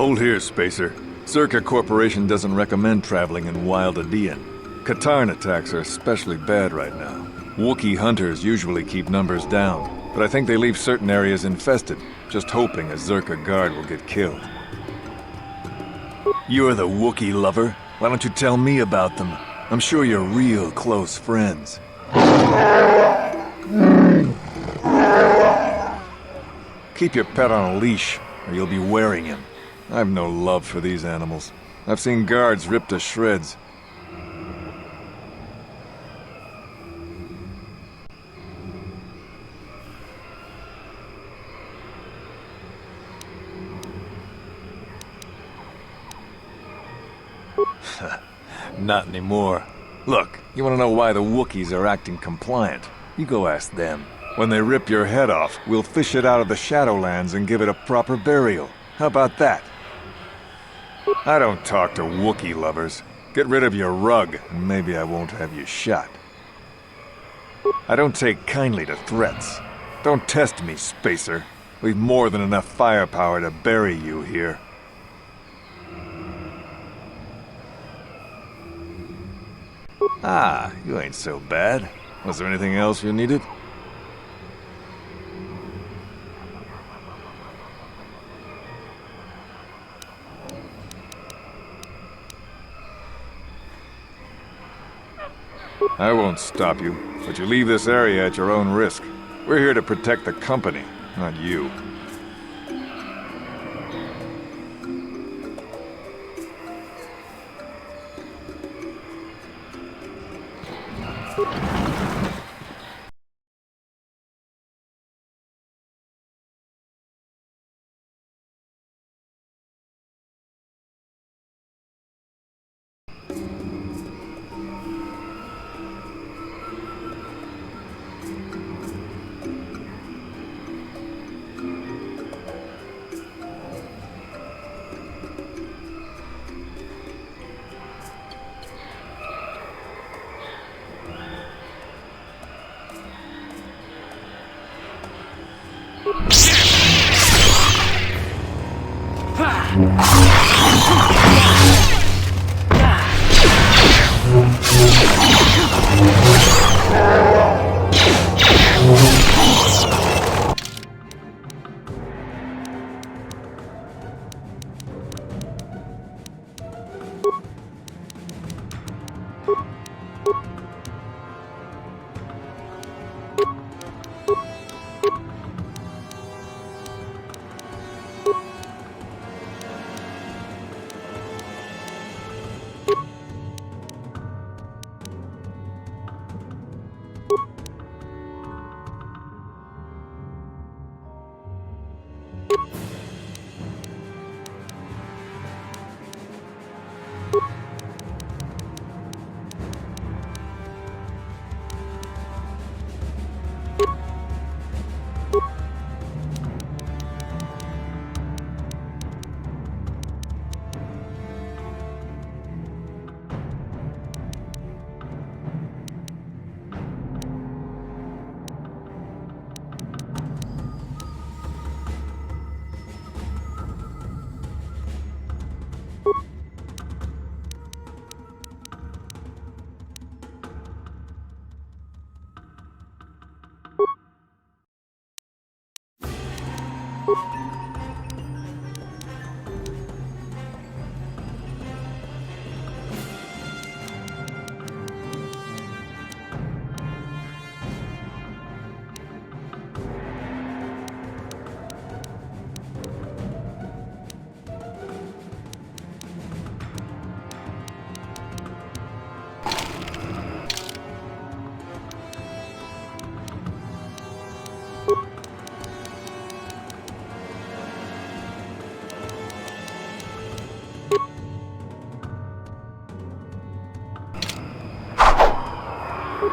Hold here, Spacer. Zerka Corporation doesn't recommend traveling in Wild Adean. Katarn attacks are especially bad right now. Wookiee hunters usually keep numbers down, but I think they leave certain areas infested, just hoping a Zerka guard will get killed. You're the Wookiee lover? Why don't you tell me about them? I'm sure you're real close friends. Keep your pet on a leash, or you'll be wearing him. I've no love for these animals. I've seen guards ripped to shreds. Not anymore. Look, you want to know why the Wookiees are acting compliant? You go ask them. When they rip your head off, we'll fish it out of the Shadowlands and give it a proper burial. How about that? I don't talk to Wookiee lovers. Get rid of your rug, and maybe I won't have you shot. I don't take kindly to threats. Don't test me, Spacer. We've more than enough firepower to bury you here. Ah, you ain't so bad. Was there anything else you needed? I won't stop you, but you leave this area at your own risk. We're here to protect the company, not you.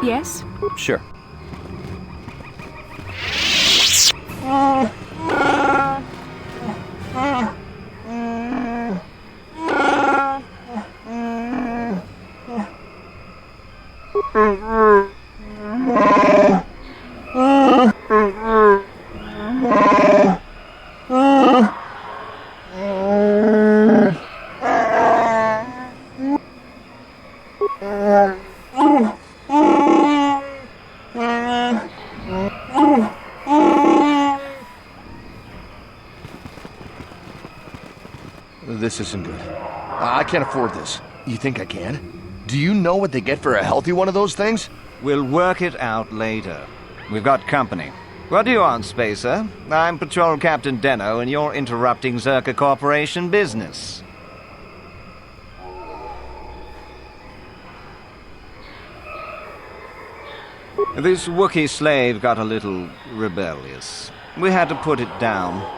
Yes? Sure. This isn't good. I can't afford this. You think I can? Do you know what they get for a healthy one of those things? We'll work it out later. We've got company. What do you want, Spacer? I'm Patrol Captain Deno, and you're interrupting Zerka Corporation business. This Wookiee slave got a little rebellious. We had to put it down.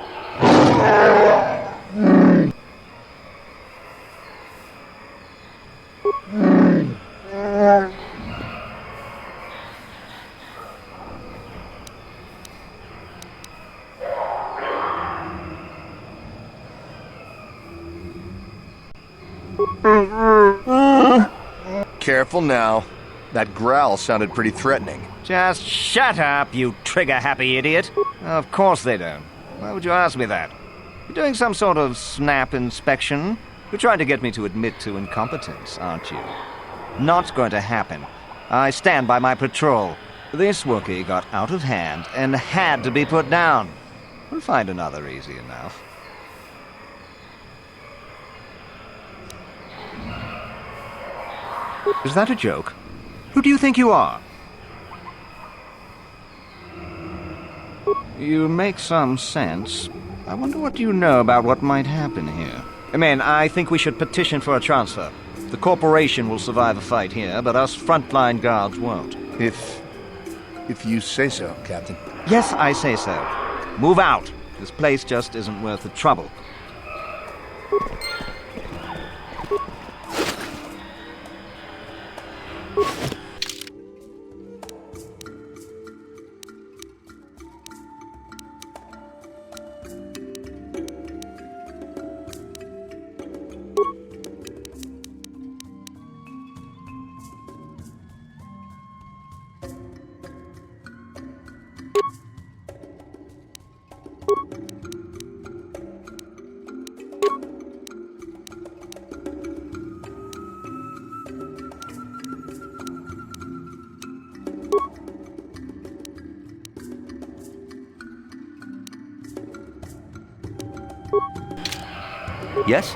Careful now. That growl sounded pretty threatening. Just shut up, you trigger-happy idiot. Of course they don't. Why would you ask me that? You're doing some sort of snap inspection? You're trying to get me to admit to incompetence, aren't you? Not going to happen. I stand by my patrol. This Wookiee got out of hand and had to be put down. We'll find another easy enough. Is that a joke? Who do you think you are? You make some sense. I wonder what you know about what might happen here. Men, I think we should petition for a transfer. The corporation will survive a fight here, but us frontline guards won't. If you say so, Captain. Yes, I say so. Move out. This place just isn't worth the trouble. Yes?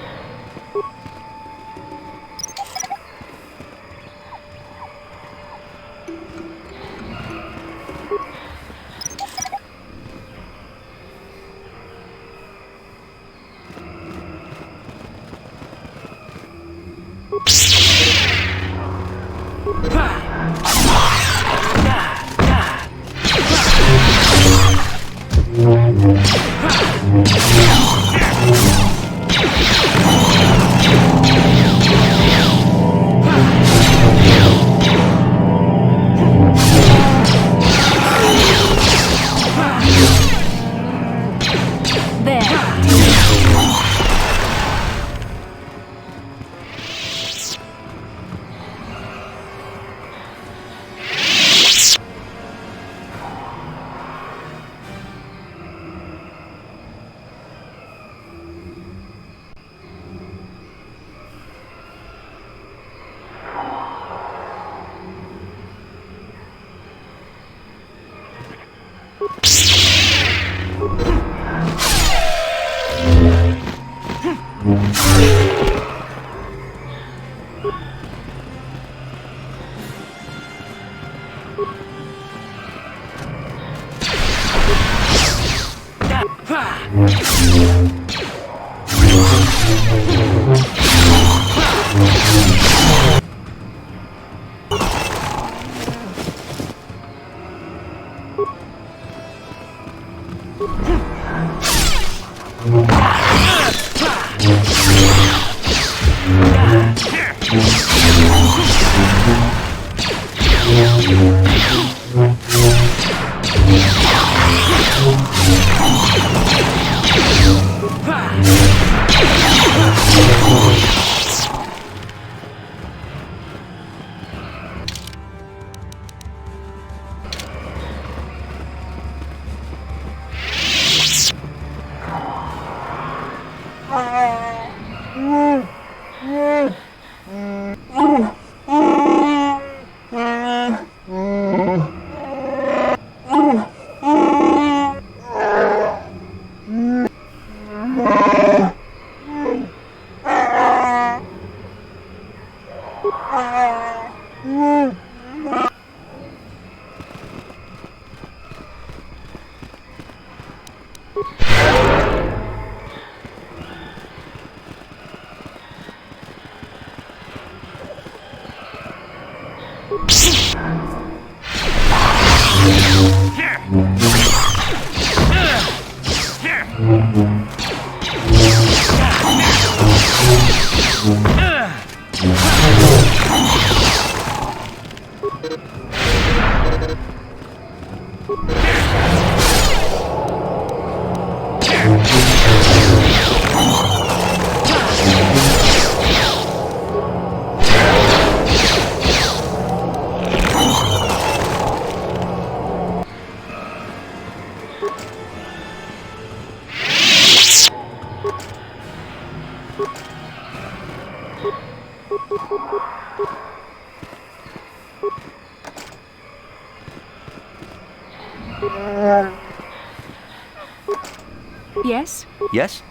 Yes? Yes?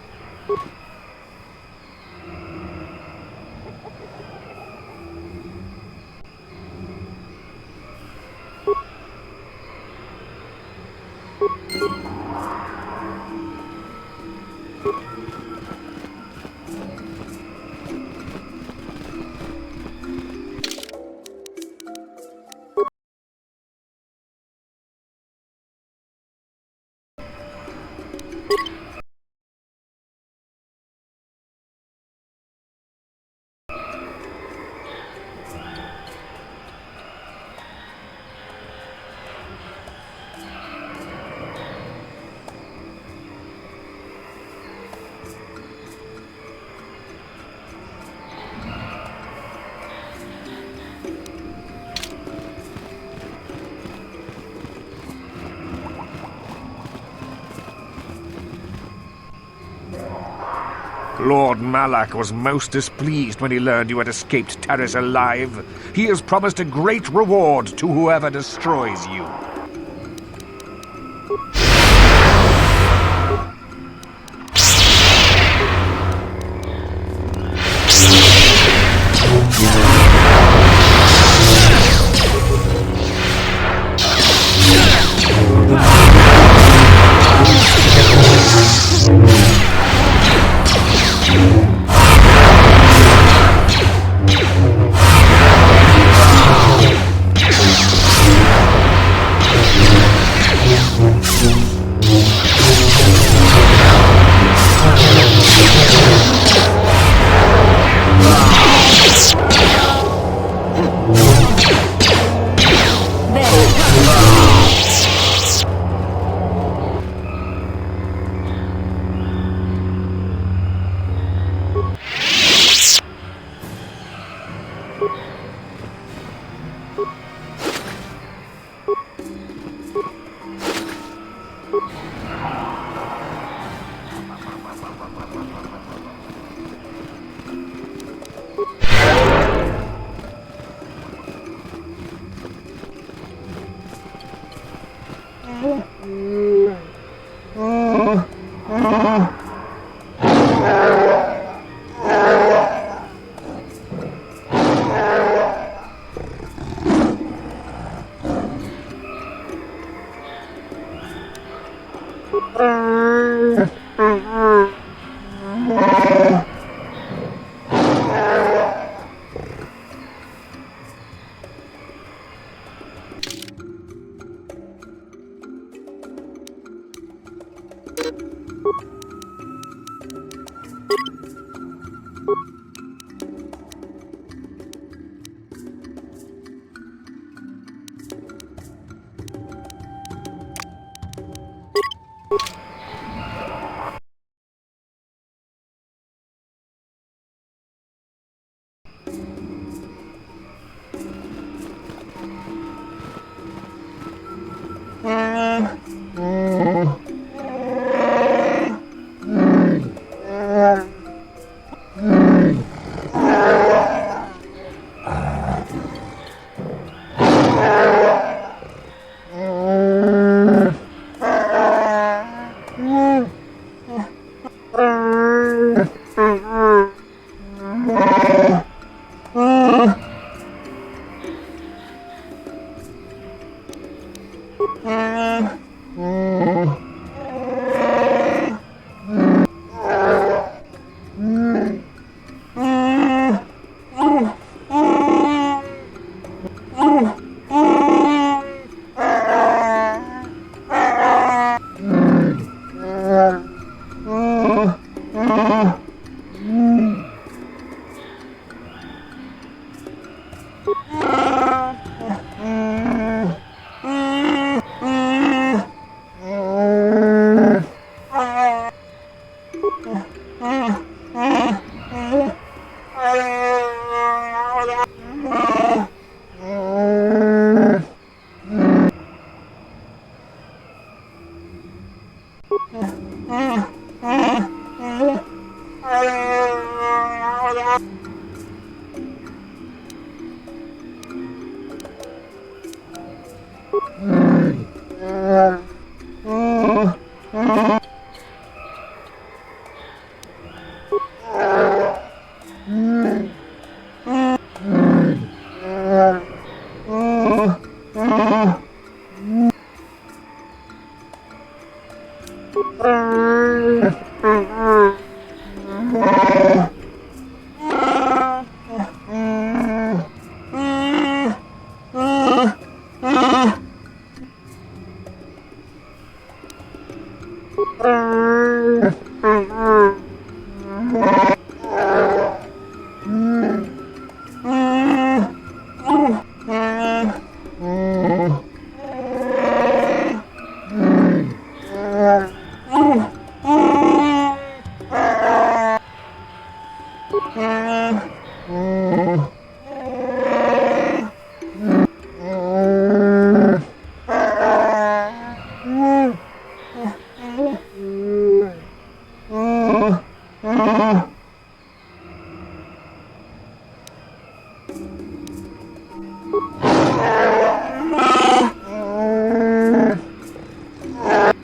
Lord Malak was most displeased when he learned you had escaped Taris alive. He has promised a great reward to whoever destroys you.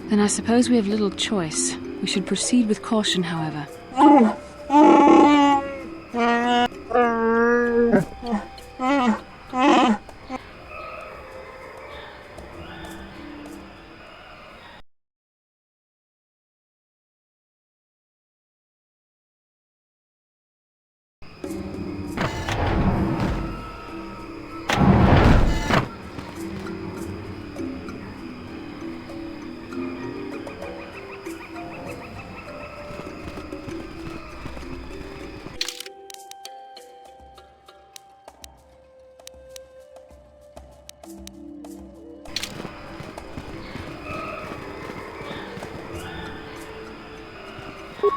Then I suppose we have little choice. We should proceed with caution, however.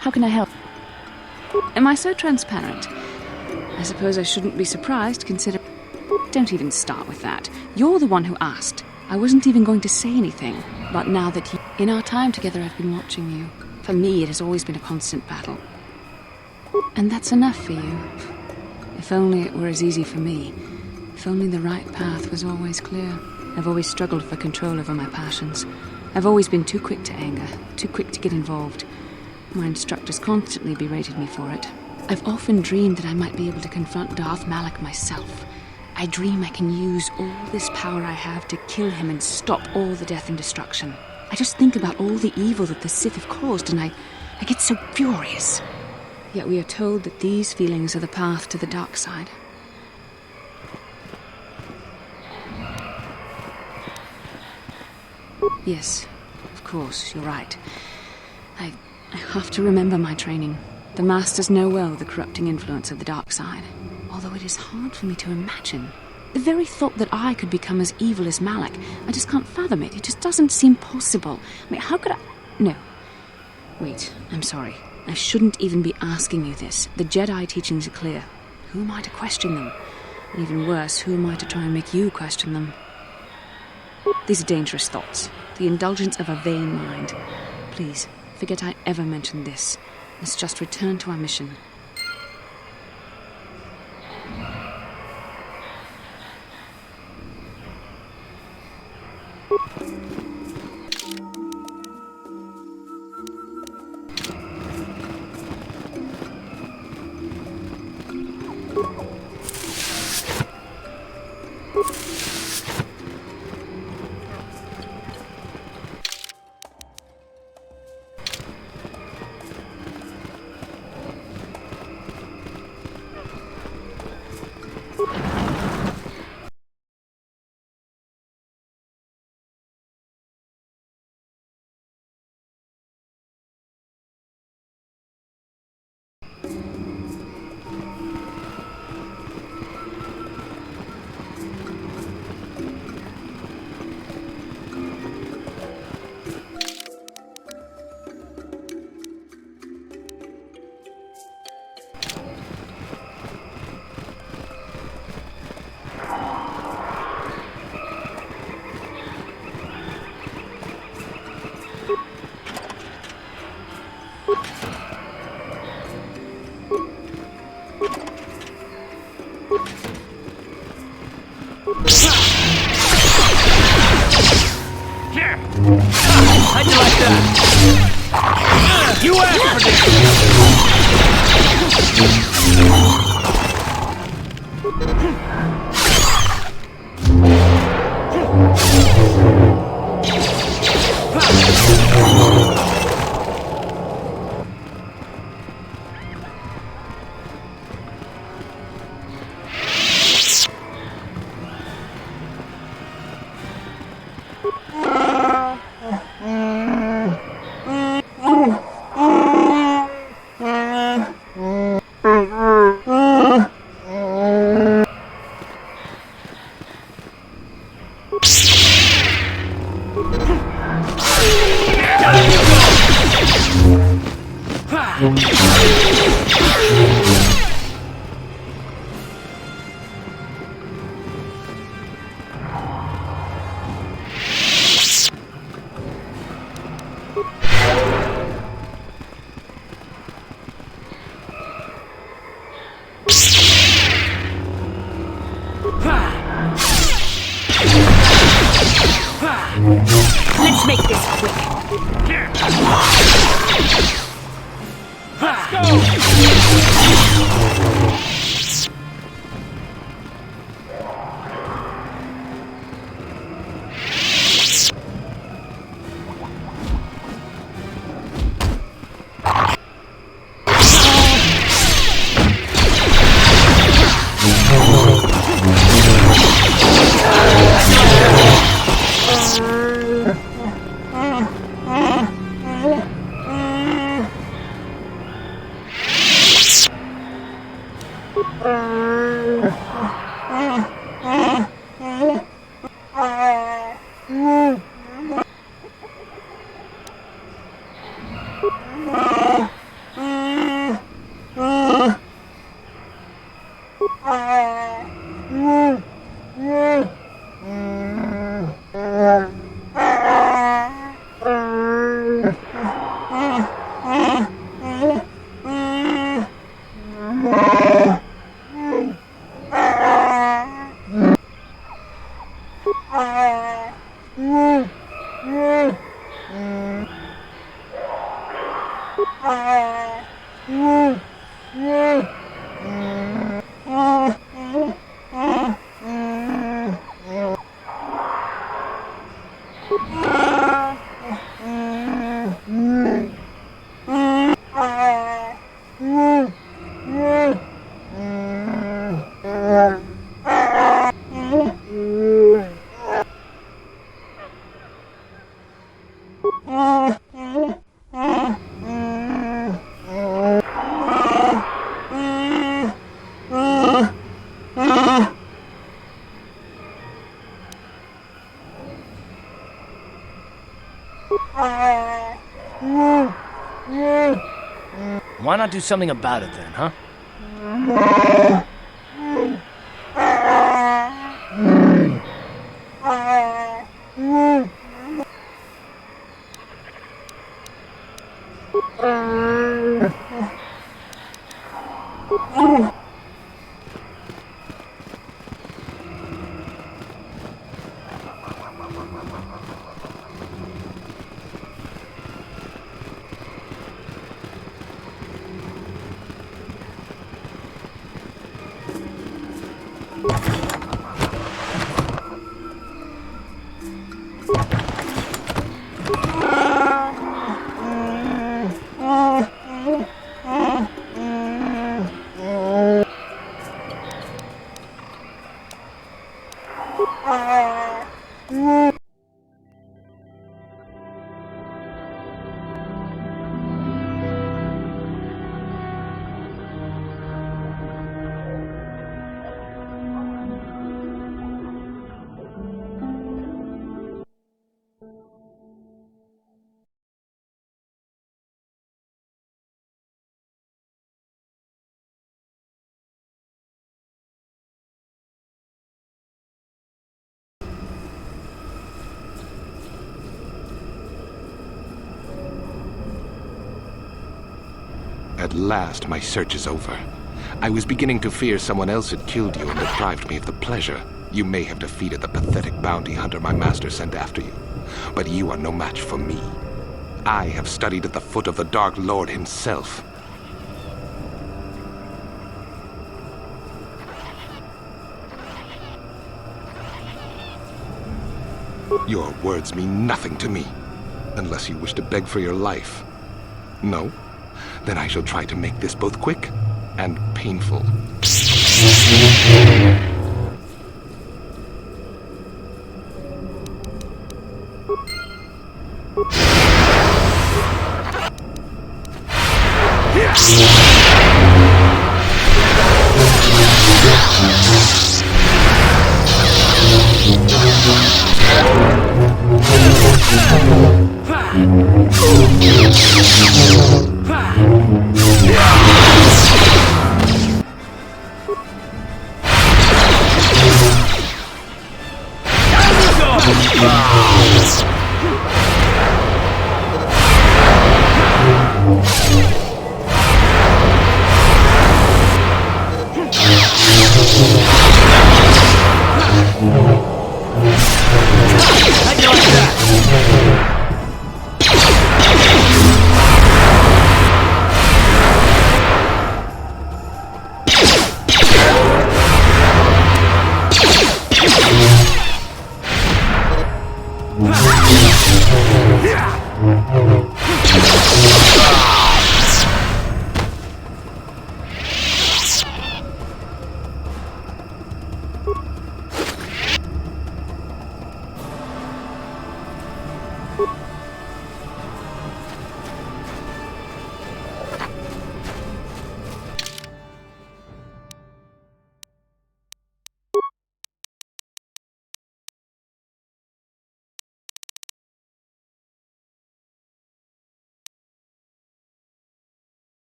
How can I help? Am I so transparent? I suppose I shouldn't be surprised, consider... Don't even start with that. You're the one who asked. I wasn't even going to say anything. But now that you... In our time together, I've been watching you. For me, it has always been a constant battle. And that's enough for you. If only it were as easy for me. If only the right path was always clear. I've always struggled for control over my passions. I've always been too quick to anger, too quick to get involved. My instructors constantly berated me for it. I've often dreamed that I might be able to confront Darth Malak myself. I dream I can use all this power I have to kill him and stop all the death and destruction. I just think about all the evil that the Sith have caused and I get so furious. Yet we are told that these feelings are the path to the dark side. Yes, of course, you're right. I have to remember my training. The Masters know well the corrupting influence of the dark side. Although it is hard for me to imagine. The very thought that I could become as evil as Malak, I just can't fathom it. It just doesn't seem possible. I mean, how could I... No. Wait, I'm sorry. I shouldn't even be asking you this. The Jedi teachings are clear. Who am I to question them? And even worse, who am I to try and make you question them? These are dangerous thoughts. The indulgence of a vain mind. Please, forget I ever mentioned this. Let's just return to our mission. How'd you like that? You asked Let's make this quick. Let's go! Why not do something about it then, huh? At last, my search is over. I was beginning to fear someone else had killed you and deprived me of the pleasure. You may have defeated the pathetic bounty hunter my master sent after you, but you are no match for me. I have studied at the foot of the Dark Lord himself. Your words mean nothing to me, unless you wish to beg for your life. No? Then I shall try to make this both quick and painful.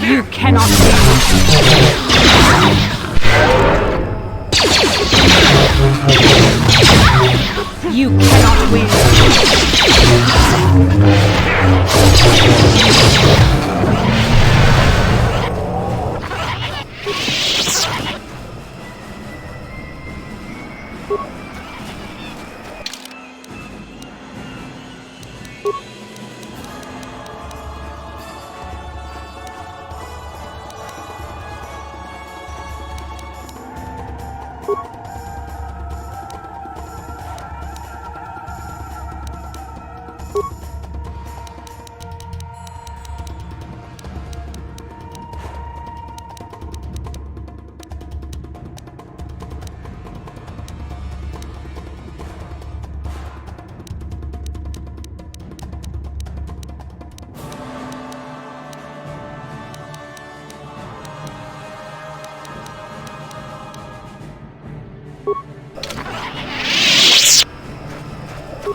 You cannot win. You cannot win.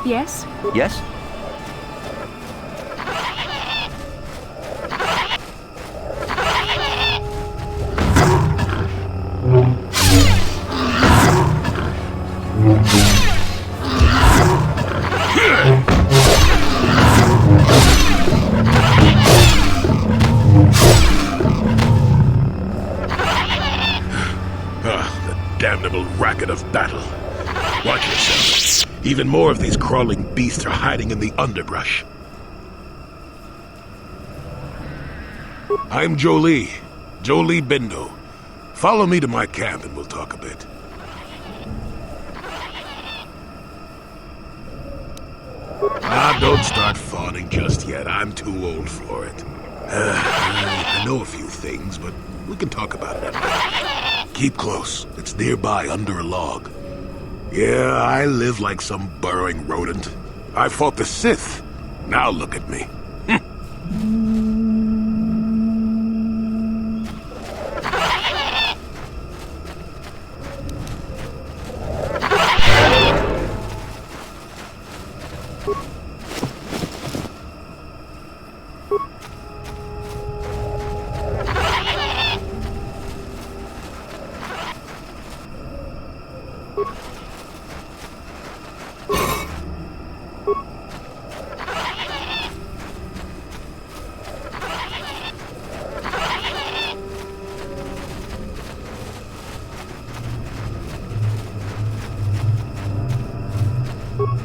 Yes? Yes? The damnable racket of battle. Watch yourself. Even more of these crawling beasts are hiding in the underbrush. I'm Jolie. Jolie Bindo. Follow me to my camp and we'll talk a bit. Don't start fawning just yet. I'm too old for it. I know a few things, but we can talk about it at night. Keep close. It's nearby under a log. Yeah, I live like some burrowing rodent. I fought the Sith. Now look at me.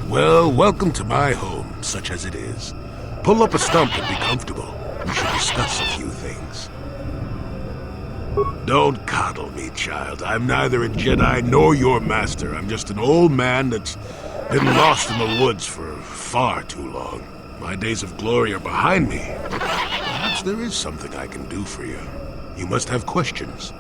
Well, welcome to my home, such as it is. Pull up a stump and be comfortable. We should discuss a few things. Don't coddle me, child. I'm neither a Jedi nor your master. I'm just an old man that's been lost in the woods for far too long. My days of glory are behind me. But perhaps there is something I can do for you. You must have questions.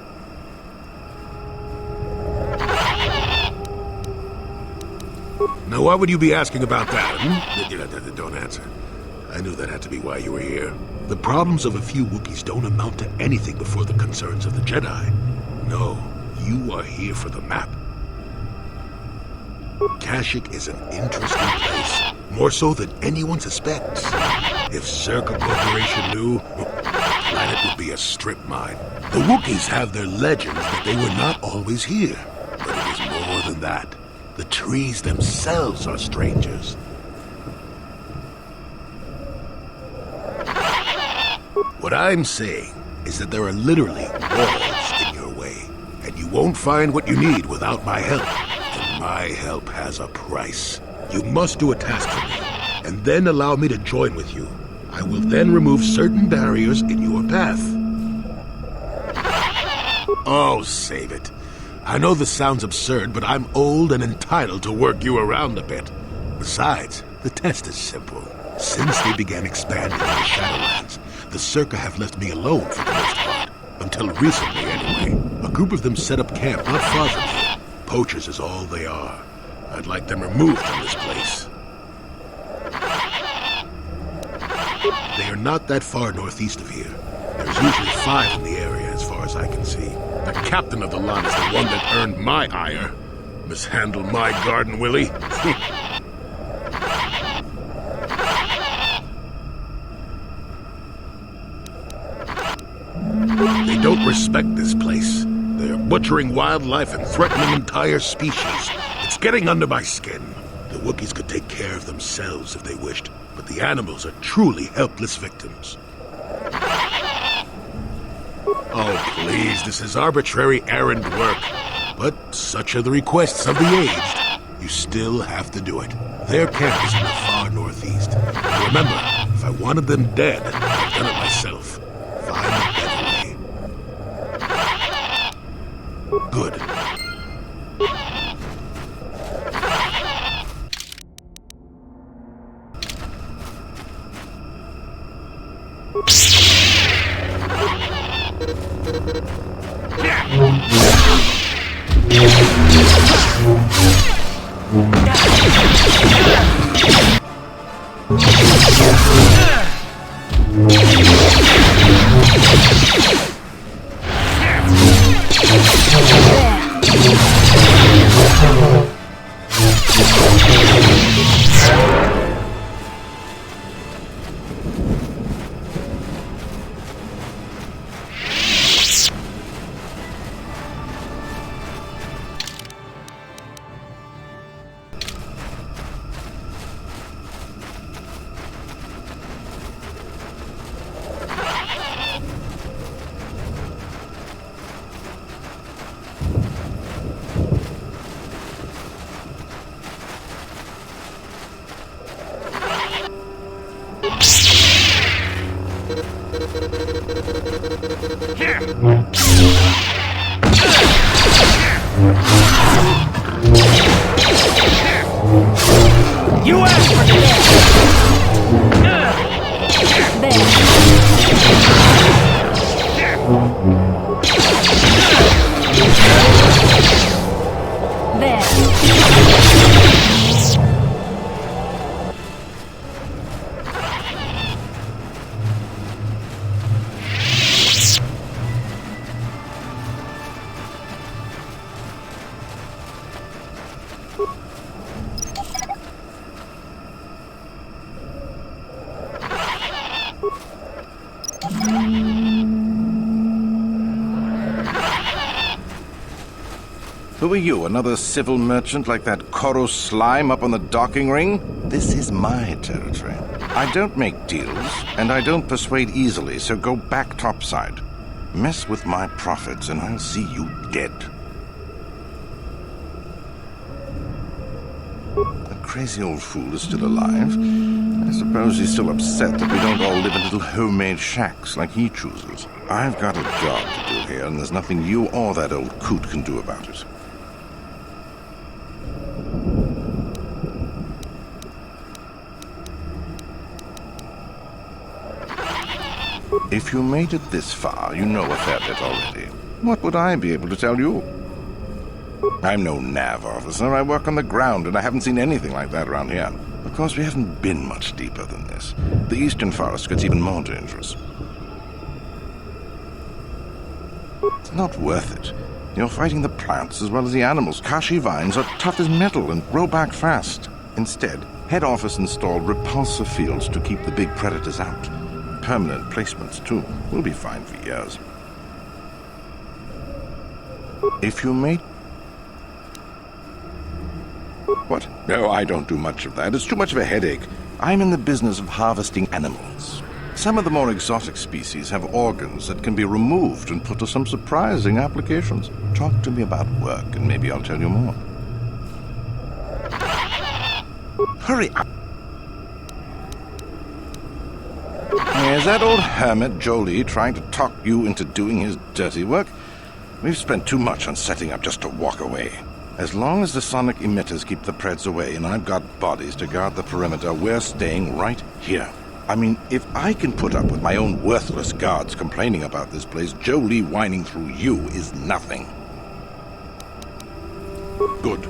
Now, why would you be asking about that, Don't answer. I knew that had to be why you were here. The problems of a few Wookiees don't amount to anything before the concerns of the Jedi. No, you are here for the map. Kashyyyk is an interesting place, more so than anyone suspects. If Czerka Corporation knew, the planet would be a strip mine. The Wookiees have their legends that they were not always here, but it is more than that. The trees themselves are strangers. What I'm saying is that there are literally walls in your way, and you won't find what you need without my help. And my help has a price. You must do a task for me, and then allow me to join with you. I will then remove certain barriers in your path. Oh, save it. I know this sounds absurd, but I'm old and entitled to work you around a bit. Besides, the test is simple. Since they began expanding in the Shadowlands, the Czerka have left me alone for the most part. Until recently, anyway. A group of them set up camp not far from here. Poachers is all they are. I'd like them removed from this place. They are not that far northeast of here. There's usually 5 in the area as far as I can see. The captain of the lot is the one that earned my ire. Mishandle my garden, Willie. They don't respect this place. They are butchering wildlife and threatening entire species. It's getting under my skin. The Wookiees could take care of themselves if they wished, but the animals are truly helpless victims. Oh, please, this is arbitrary errand work. But such are the requests of the aged. You still have to do it. Their camp is in the far northeast. Now remember, if I wanted them dead, I've done it myself. Find a better way. Good. You asked for this! Who are you, another civil merchant like that Koros slime up on the docking ring? This is my territory. I don't make deals, and I don't persuade easily, so go back topside. Mess with my profits, and I'll see you dead. The crazy old fool is still alive. I suppose he's still upset that we don't all live in little homemade shacks like he chooses. I've got a job to do here, and there's nothing you or that old coot can do about it. If you made it this far, you know a fair bit already. What would I be able to tell you? I'm no nav officer. I work on the ground, and I haven't seen anything like that around here. Of course, we haven't been much deeper than this. The eastern forest gets even more dangerous. It's not worth it. You're fighting the plants as well as the animals. Kashi vines are tough as metal and grow back fast. Instead, head office installed repulsor fields to keep the big predators out. Permanent placements, too. We'll be fine for years. If you made... What? No, I don't do much of that. It's too much of a headache. I'm in the business of harvesting animals. Some of the more exotic species have organs that can be removed and put to some surprising applications. Talk to me about work, and maybe I'll tell you more. Hurry up! Is that old hermit Jolie trying to talk you into doing his dirty work? We've spent too much on setting up just to walk away. As long as the sonic emitters keep the Preds away and I've got bodies to guard the perimeter, we're staying right here. I mean, if I can put up with my own worthless guards complaining about this place, Jolie whining through you is nothing. Good.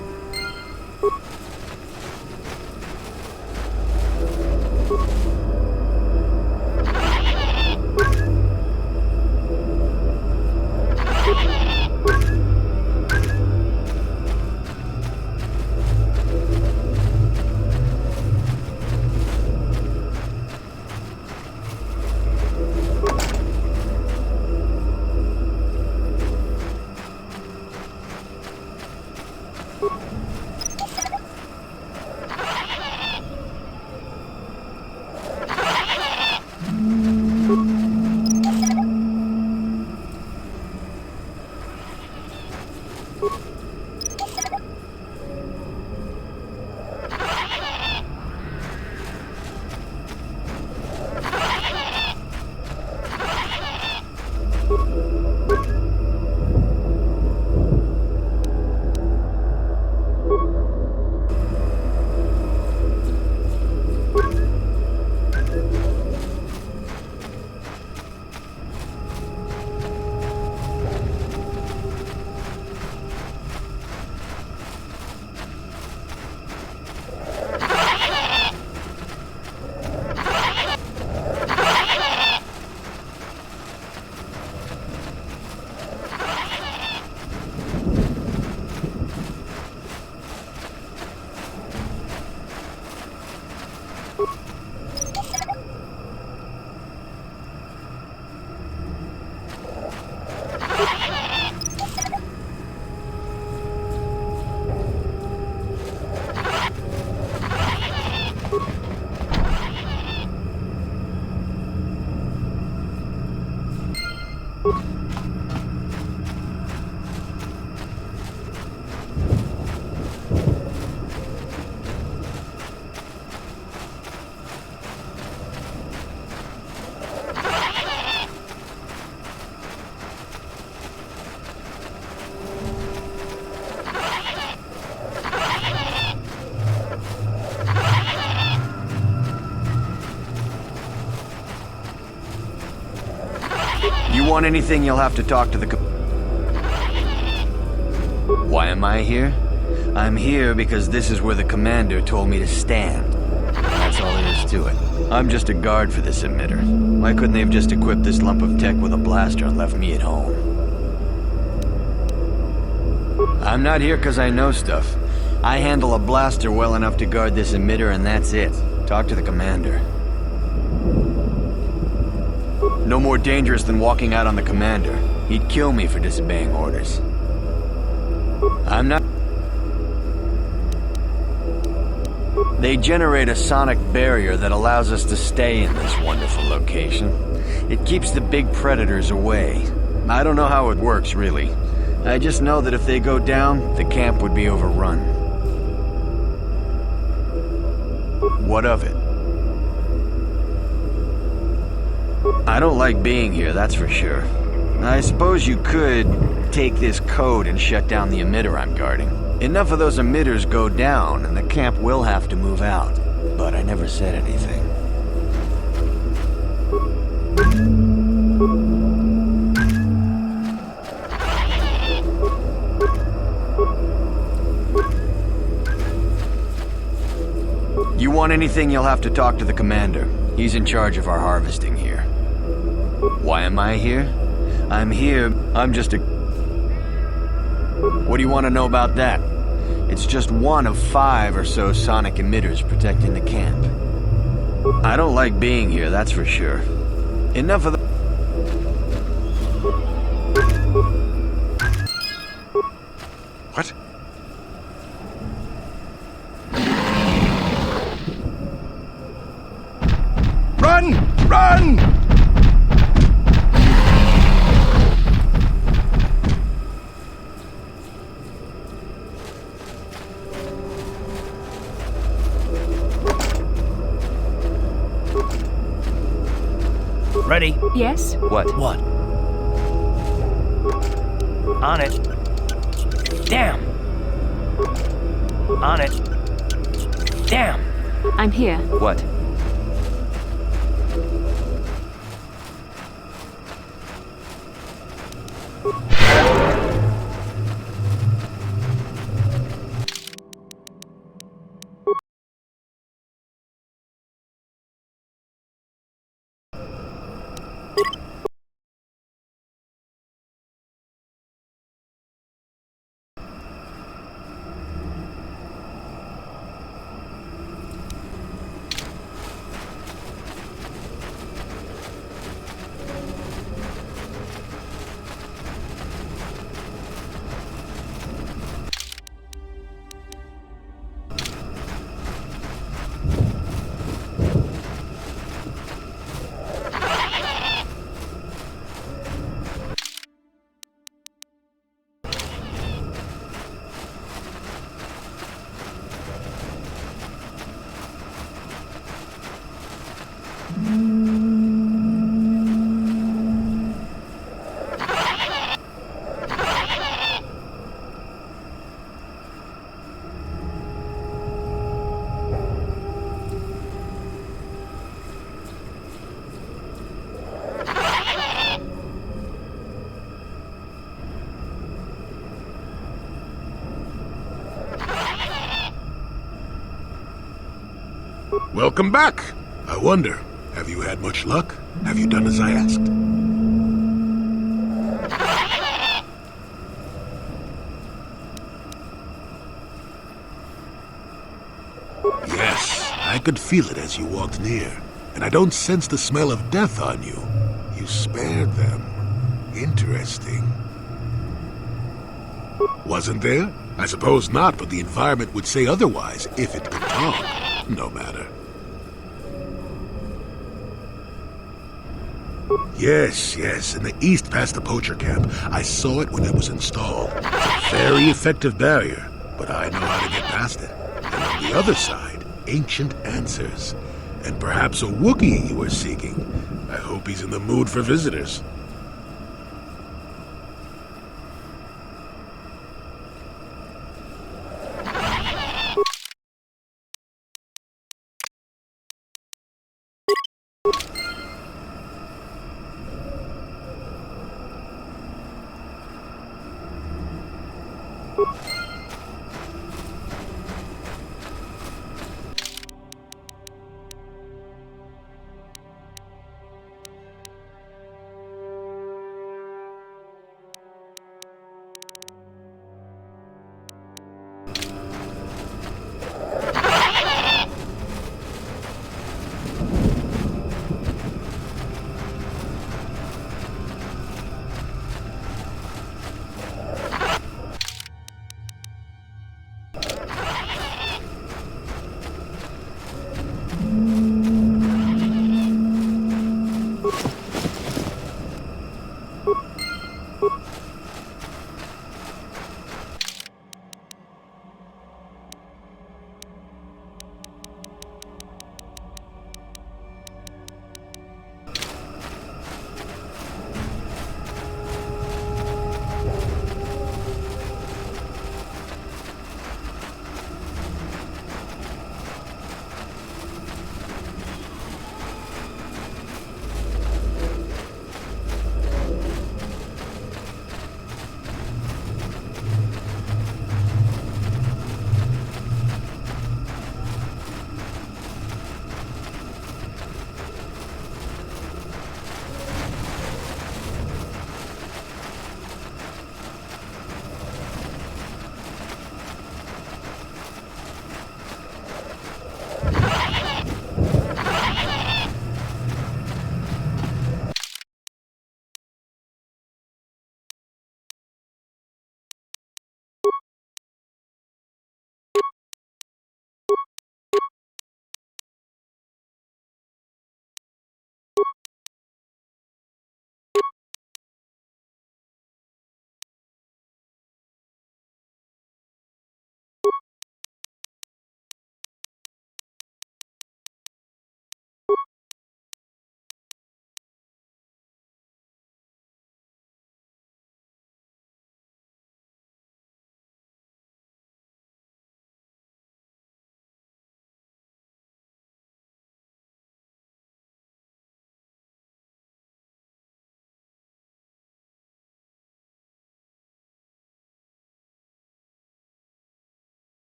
want anything, you'll have to talk to the Why am I here? I'm here because this is where the commander told me to stand. That's all there is to it. I'm just a guard for this emitter. Why couldn't they have just equipped this lump of tech with a blaster and left me at home? I'm not here because I know stuff. I handle a blaster well enough to guard this emitter, and that's it. Talk to the commander. No more dangerous than walking out on the commander. He'd kill me for disobeying orders. I'm not... They generate a sonic barrier that allows us to stay in this wonderful location. It keeps the big predators away. I don't know how it works, really. I just know that if they go down, the camp would be overrun. What of it? I don't like being here, that's for sure. I suppose you could take this code and shut down the emitter I'm guarding. Enough of those emitters go down, and the camp will have to move out. But I never said anything. You want anything, you'll have to talk to the commander. He's in charge of our harvesting here. Why am I here? I'm here, I'm just a... What do you want to know about that? It's just one of 5 or so sonic emitters protecting the camp. I don't like being here, that's for sure. Enough of the... What? Run! Run! Ready? Yes? What? What? On it. Damn! On it. Damn! I'm here. What? Welcome back. I wonder, have you had much luck? Have you done as I asked? Yes, I could feel it as you walked near, and I don't sense the smell of death on you. You spared them. Interesting. Wasn't there? I suppose not, but the environment would say otherwise if it could talk. No matter. Yes, in the east past the poacher camp. I saw it when it was installed. It's a very effective barrier, but I know how to get past it. And on the other side, ancient answers. And perhaps a Wookiee you were seeking. I hope he's in the mood for visitors.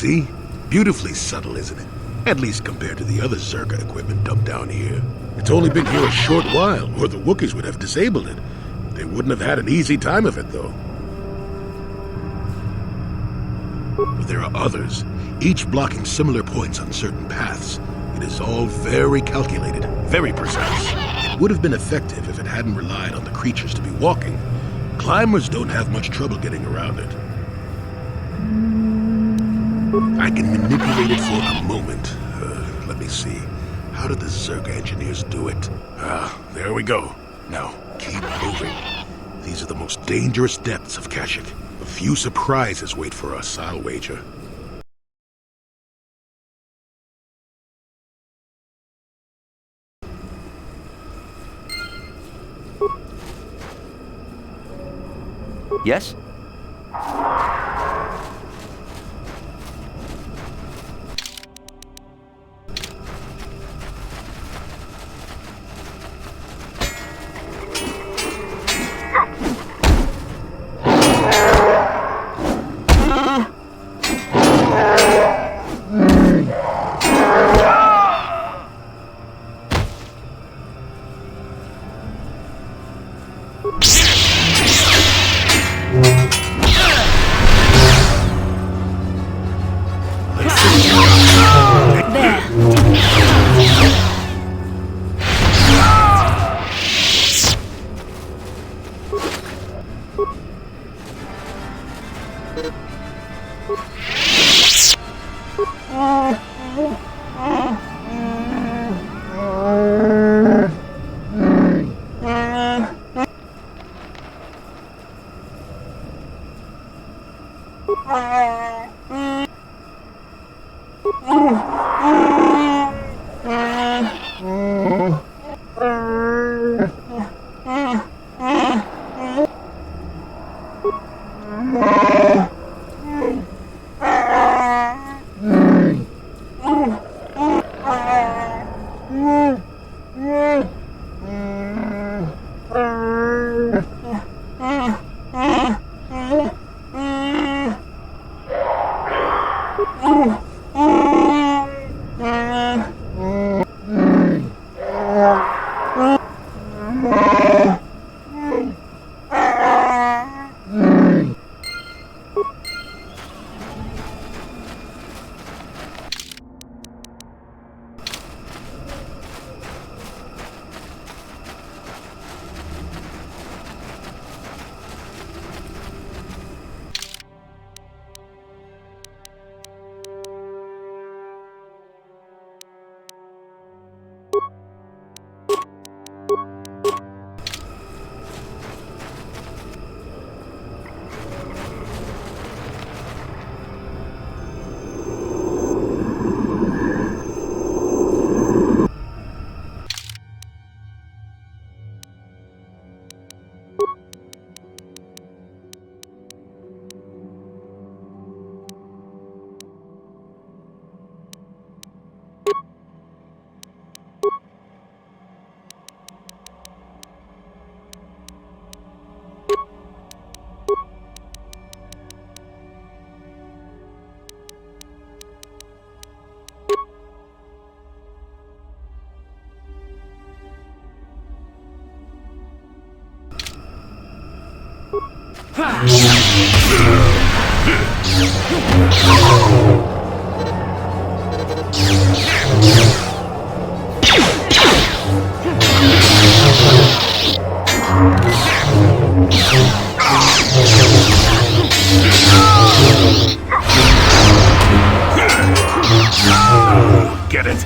See? Beautifully subtle, isn't it? At least compared to the other Zerga equipment dumped down here. It's only been here a short while, or the Wookiees would have disabled it. They wouldn't have had an easy time of it, though. But there are others, each blocking similar points on certain paths. It is all very calculated, very precise. It would have been effective if it hadn't relied on the creatures to be walking. Climbers don't have much trouble getting around it. I can manipulate it for a moment. Let me see. How did the Zerg engineers do it? There we go. Now, keep moving. These are the most dangerous depths of Kashyyyk. A few surprises wait for us, I'll wager. Yes? Get it?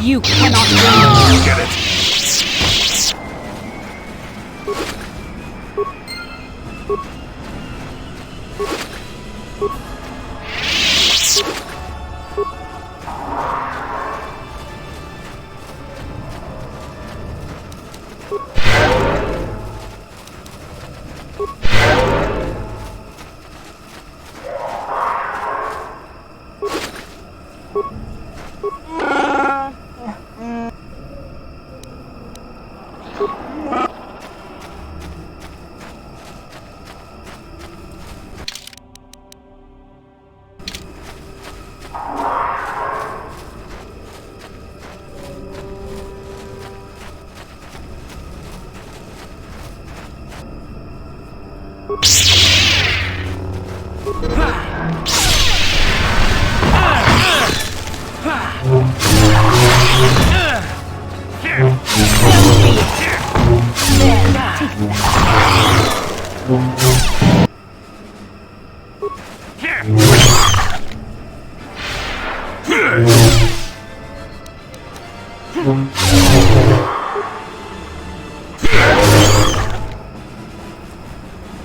You cannot win. Get it?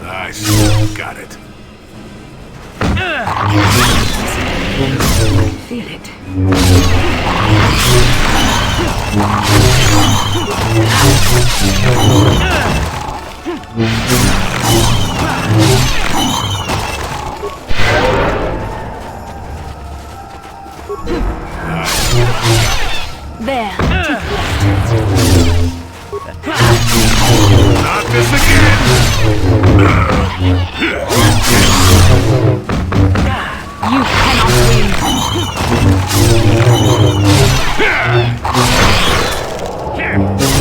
Nice. Got it. Feel it. There. Not this again! You cannot win.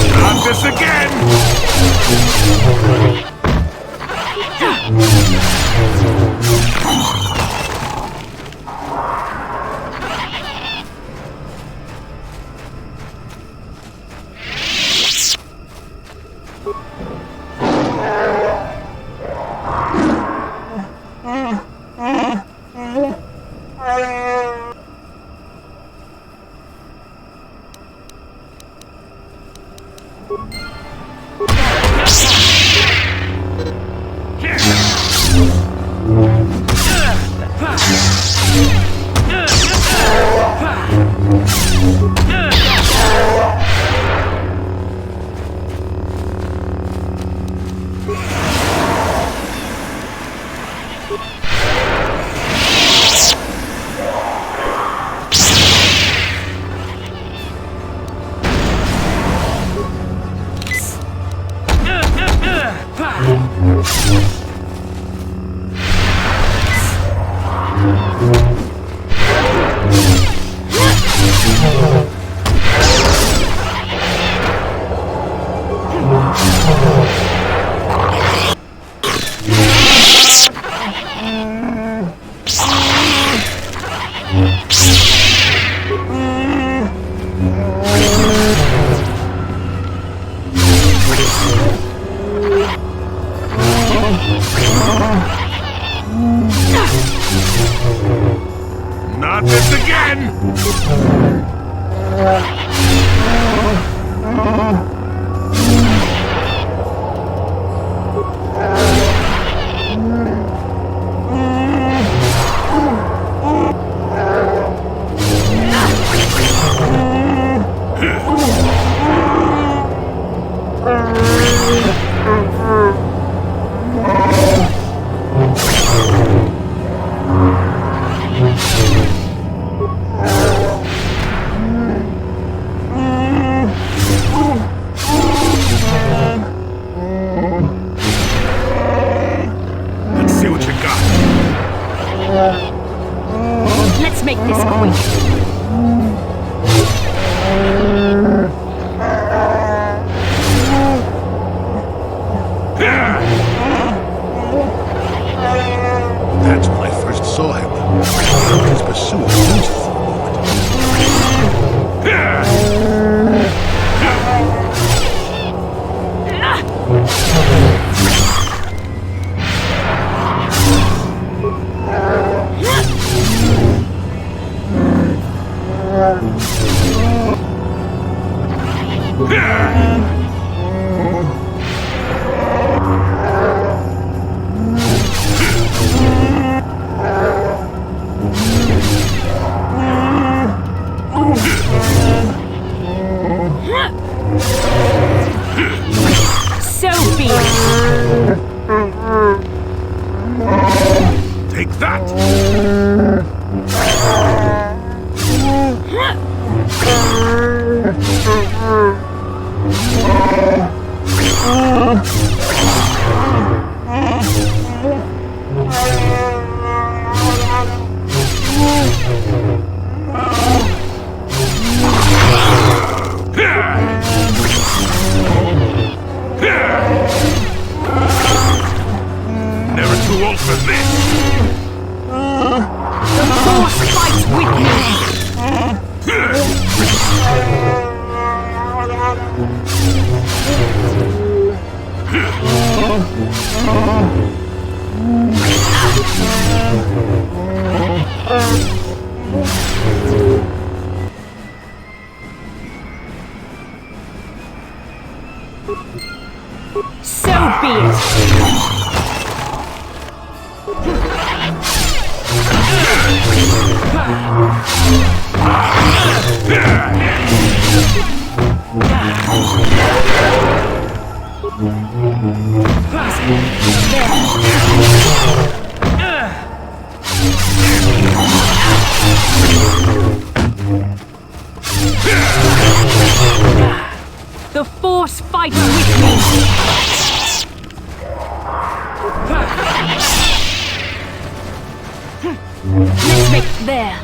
Not this again! Not this again! Let's see what you got. Let's make this quick. That's when I first saw him. His pursuit loses for a So be it. Take that! Fight with me! Let's make there.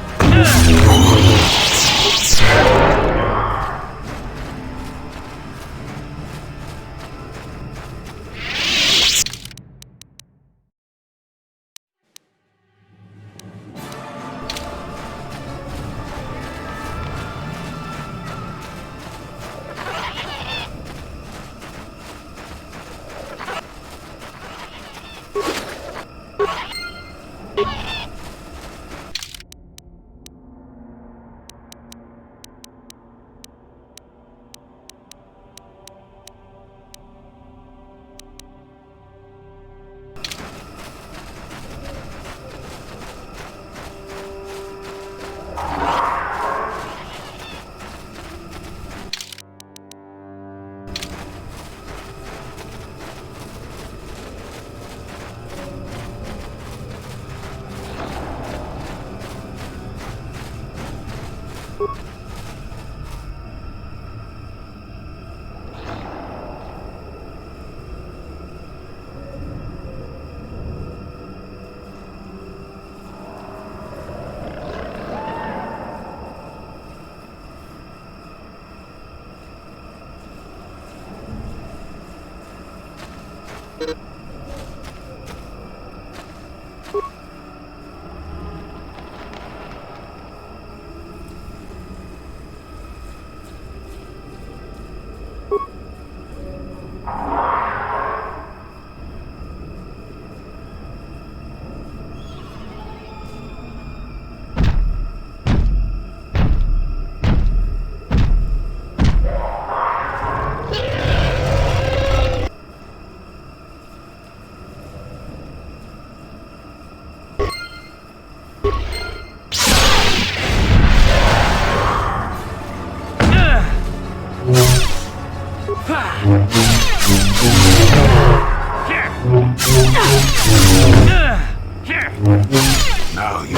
Now you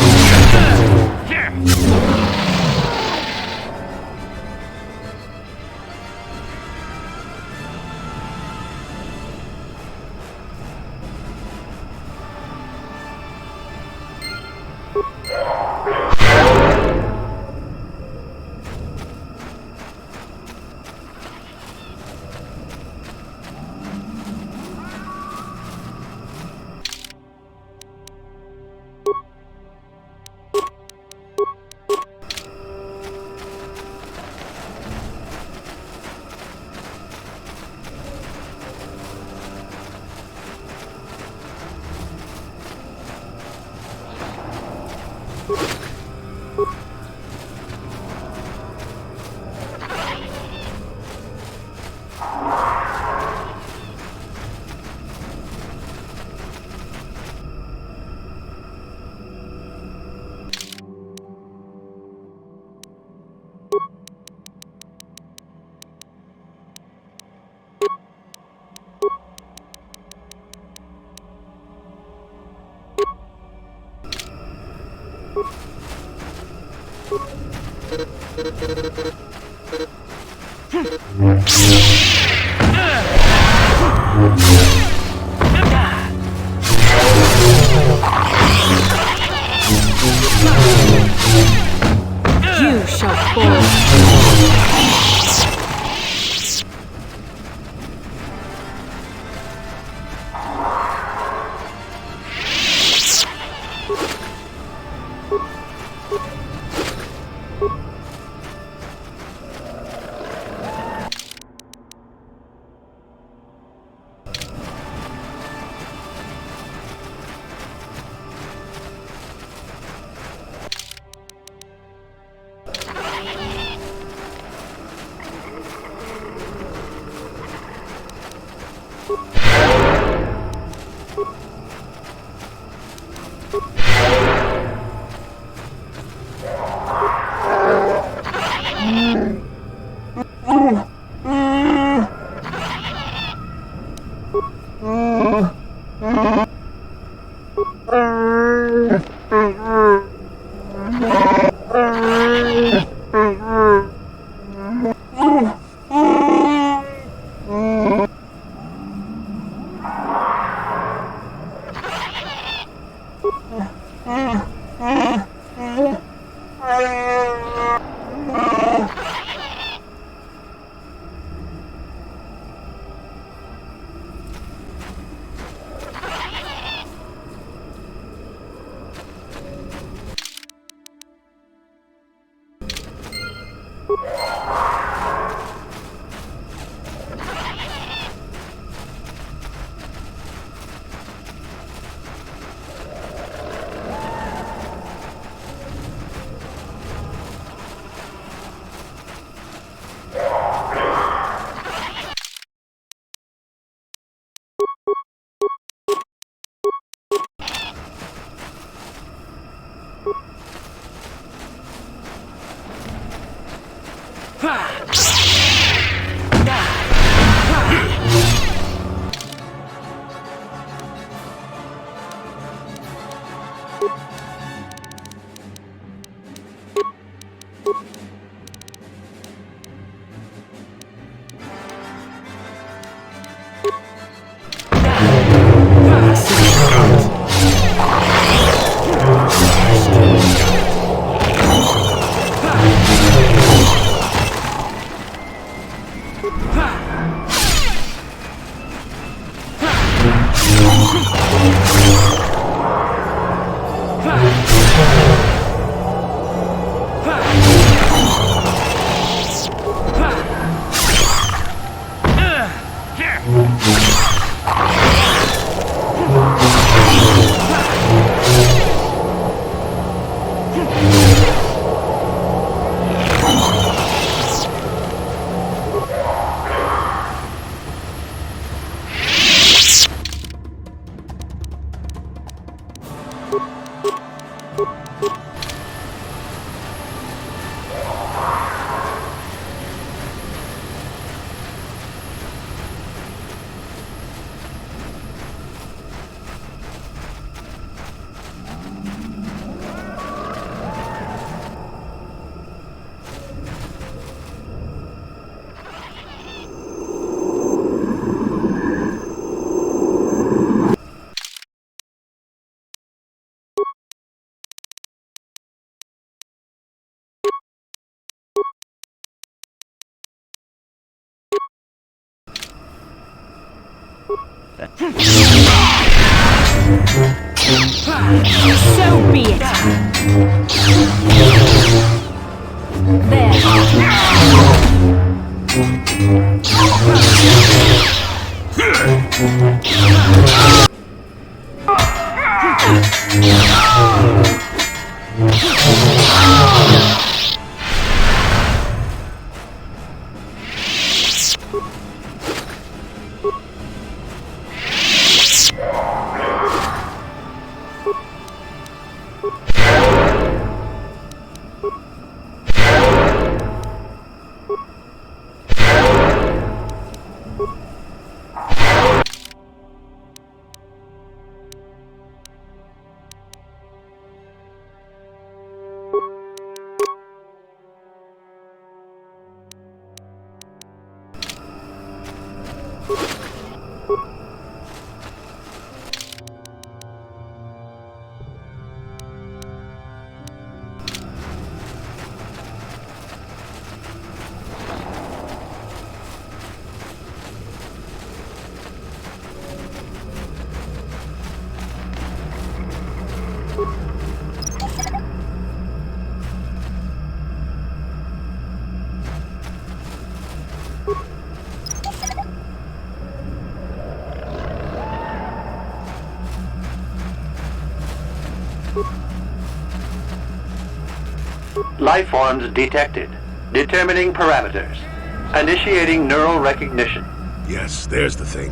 shall fall. So be it. Life forms detected. Determining parameters. Initiating neural recognition. Yes, there's the thing.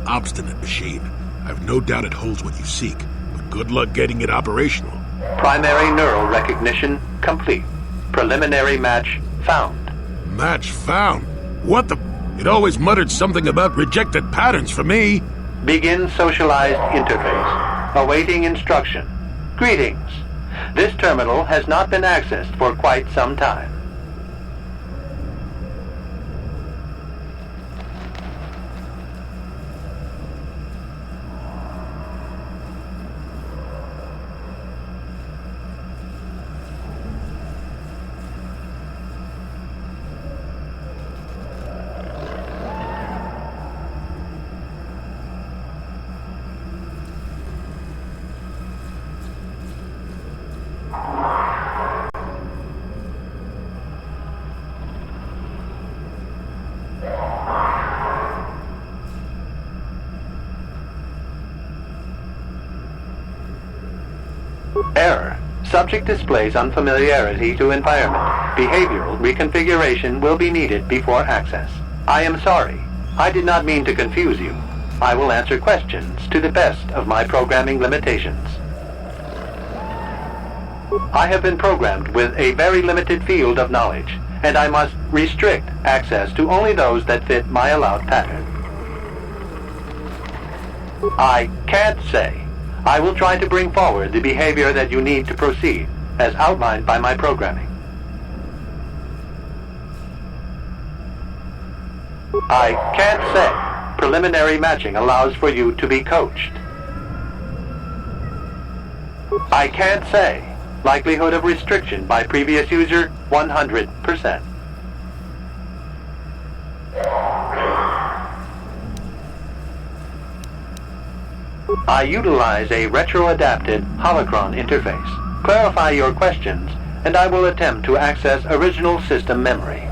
Obstinate machine. I've no doubt it holds what you seek, but good luck getting it operational. Primary neural recognition complete. Preliminary match found. Match found? What the... It always muttered something about rejected patterns for me. Begin socialized interface. Awaiting instruction. Greetings. This terminal has not been accessed for quite some time. Subject displays unfamiliarity to environment. Behavioral reconfiguration will be needed before access. I am sorry. I did not mean to confuse you. I will answer questions to the best of my programming limitations. I have been programmed with a very limited field of knowledge, and I must restrict access to only those that fit my allowed pattern. I can't say. I will try to bring forward the behavior that you need to proceed, as outlined by my programming. I can't say. Preliminary matching allows for you to be coached. I can't say. Likelihood of restriction by previous user, 100%. I utilize a retro-adapted holocron interface. Clarify your questions, and I will attempt to access original system memory.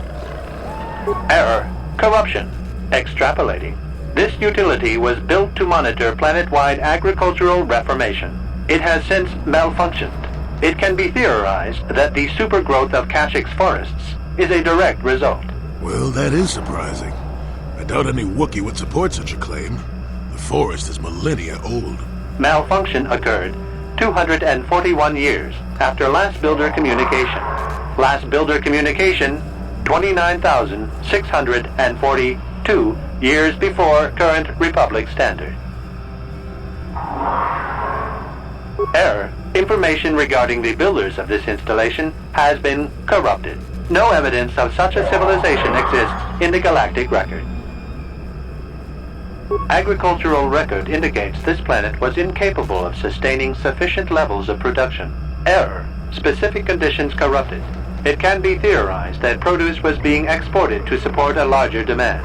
Error. Corruption. Extrapolating. This utility was built to monitor planet-wide agricultural reformation. It has since malfunctioned. It can be theorized that the supergrowth of Kashyk's forests is a direct result. Well, that is surprising. I doubt any Wookiee would support such a claim. The forest is millennia old. Malfunction occurred 241 years after last builder communication. Last builder communication, 29,642 years before current Republic standard. Error. Information regarding the builders of this installation has been corrupted. No evidence of such a civilization exists in the galactic record. Agricultural record indicates this planet was incapable of sustaining sufficient levels of production. Error. Specific conditions corrupted. It can be theorized that produce was being exported to support a larger demand.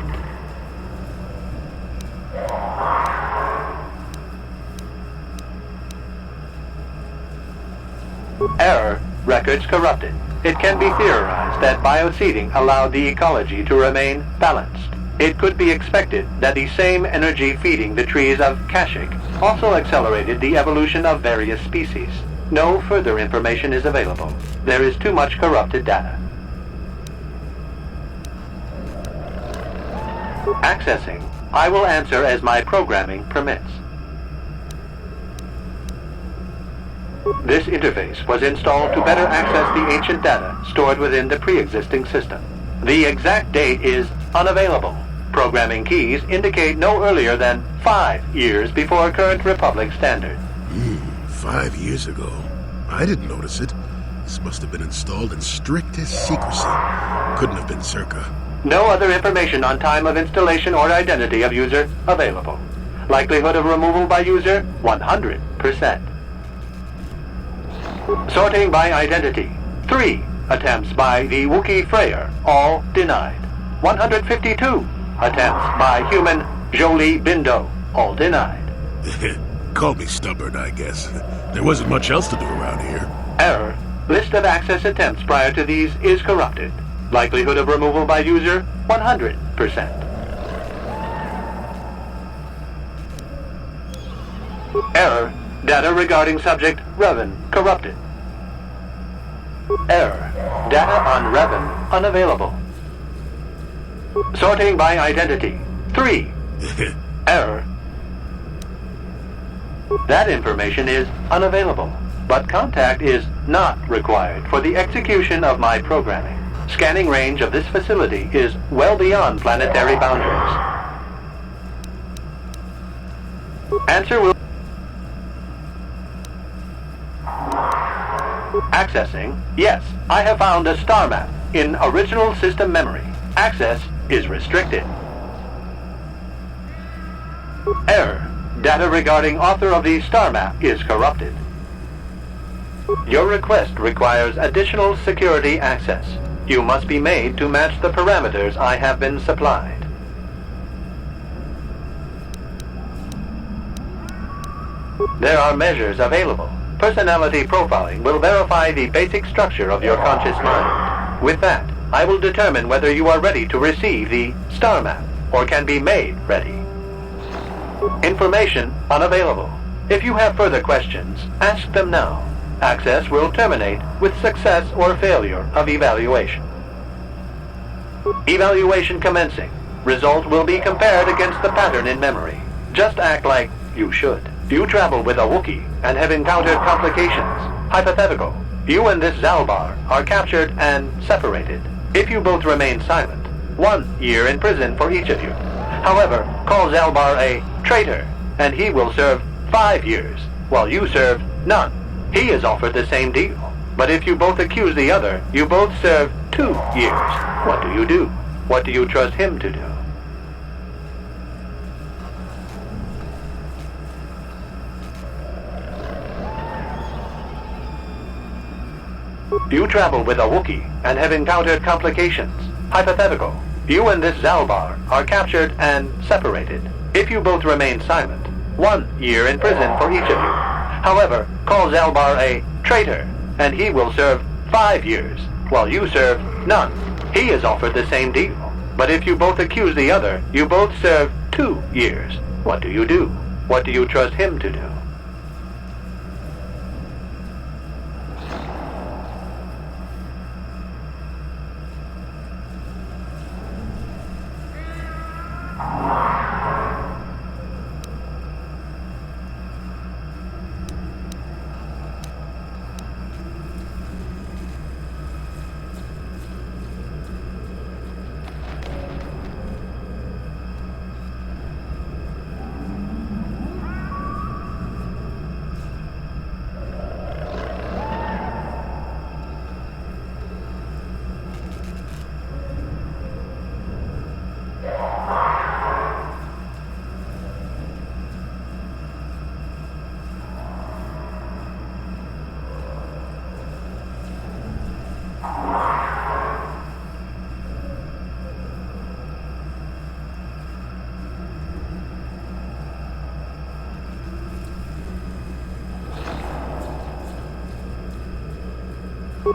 Error. Records corrupted. It can be theorized that bioseeding allowed the ecology to remain balanced. It could be expected that the same energy feeding the trees of Kashyk also accelerated the evolution of various species. No further information is available. There is too much corrupted data. Accessing. I will answer as my programming permits. This interface was installed to better access the ancient data stored within the pre-existing system. The exact date is unavailable. Programming keys indicate no earlier than 5 years before current Republic standard. 5 years ago. I didn't notice it. This must have been installed in strictest secrecy. Couldn't have been Circa. No other information on time of installation or identity of user available. Likelihood of removal by user, 100%. Sorting by identity. 3 attempts by the Wookiee Freyr, all denied. 152 attempts by human Jolie Bindo, all denied. Call me stubborn, I guess. There wasn't much else to do around here. Error. List of access attempts prior to these is corrupted. Likelihood of removal by user, 100%. Error. Data regarding subject Revan corrupted. Error. Data on Revan unavailable. Sorting by identity. 3. Error. That information is unavailable, but contact is not required for the execution of my programming. Scanning range of this facility is well beyond planetary boundaries. Answer will... Accessing. Yes, I have found a star map in original system memory. Access is restricted. Error. Data regarding author of the star map is corrupted. Your request requires additional security access. You must be made to match the parameters I have been supplied. There are measures available. Personality profiling will verify the basic structure of your conscious mind. With that, I will determine whether you are ready to receive the star map or can be made ready. Information unavailable. If you have further questions, ask them now. Access will terminate with success or failure of evaluation. Evaluation commencing. Result will be compared against the pattern in memory. Just act like you should. You travel with a Wookiee and have encountered complications. Hypothetical. You and this Zalbar are captured and separated. If you both remain silent, 1 year in prison for each of you. However, call Zalbar a traitor, and he will serve 5 years, while you serve none. He is offered the same deal. But if you both accuse the other, you both serve 2 years. What do you do? What do you trust him to do? You travel with a Wookiee and have encountered complications. Hypothetical. You and this Zalbar are captured and separated. If you both remain silent, 1 year in prison for each of you. However, call Zalbar a traitor, and he will serve 5 years, while you serve none. He is offered the same deal. But if you both accuse the other, you both serve 2 years. What do you do? What do you trust him to do?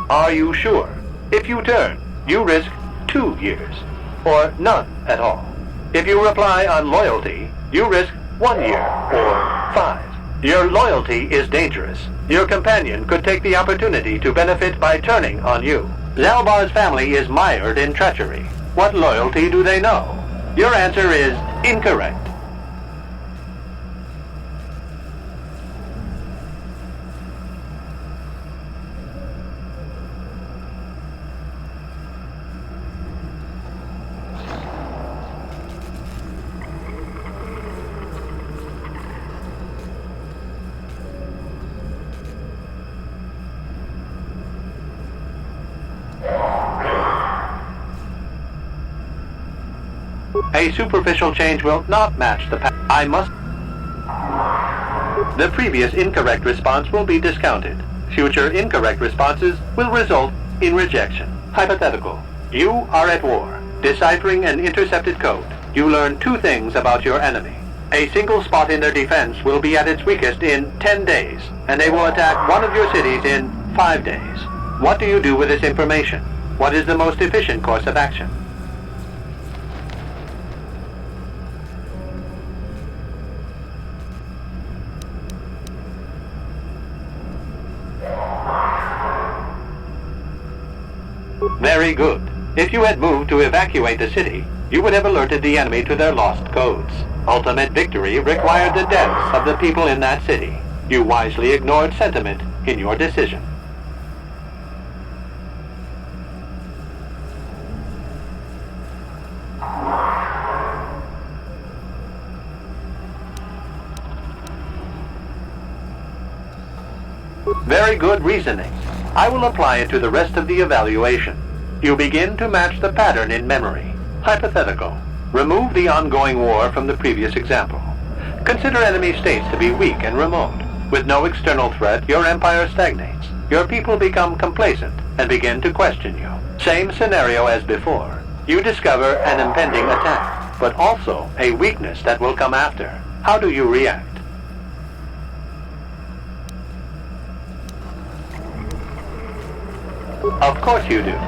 Are you sure? If you turn, you risk 2 years, or none at all. If you reply on loyalty, you risk 1 year, or 5. Your loyalty is dangerous. Your companion could take the opportunity to benefit by turning on you. Zalbar's family is mired in treachery. What loyalty do they know? Your answer is incorrect. A superficial change will not match the pattern. I must... The previous incorrect response will be discounted. Future incorrect responses will result in rejection. Hypothetical. You are at war. Deciphering an intercepted code, you learn 2 things about your enemy. A single spot in their defense will be at its weakest in 10 days, and they will attack one of your cities in 5 days. What do you do with this information? What is the most efficient course of action? Very good. If you had moved to evacuate the city, you would have alerted the enemy to their lost codes. Ultimate victory required the deaths of the people in that city. You wisely ignored sentiment in your decision. Very good reasoning. I will apply it to the rest of the evaluation. You begin to match the pattern in memory. Hypothetical. Remove the ongoing war from the previous example. Consider enemy states to be weak and remote. With no external threat, your empire stagnates. Your people become complacent and begin to question you. Same scenario as before. You discover an impending attack, but also a weakness that will come after. How do you react? Of course you do.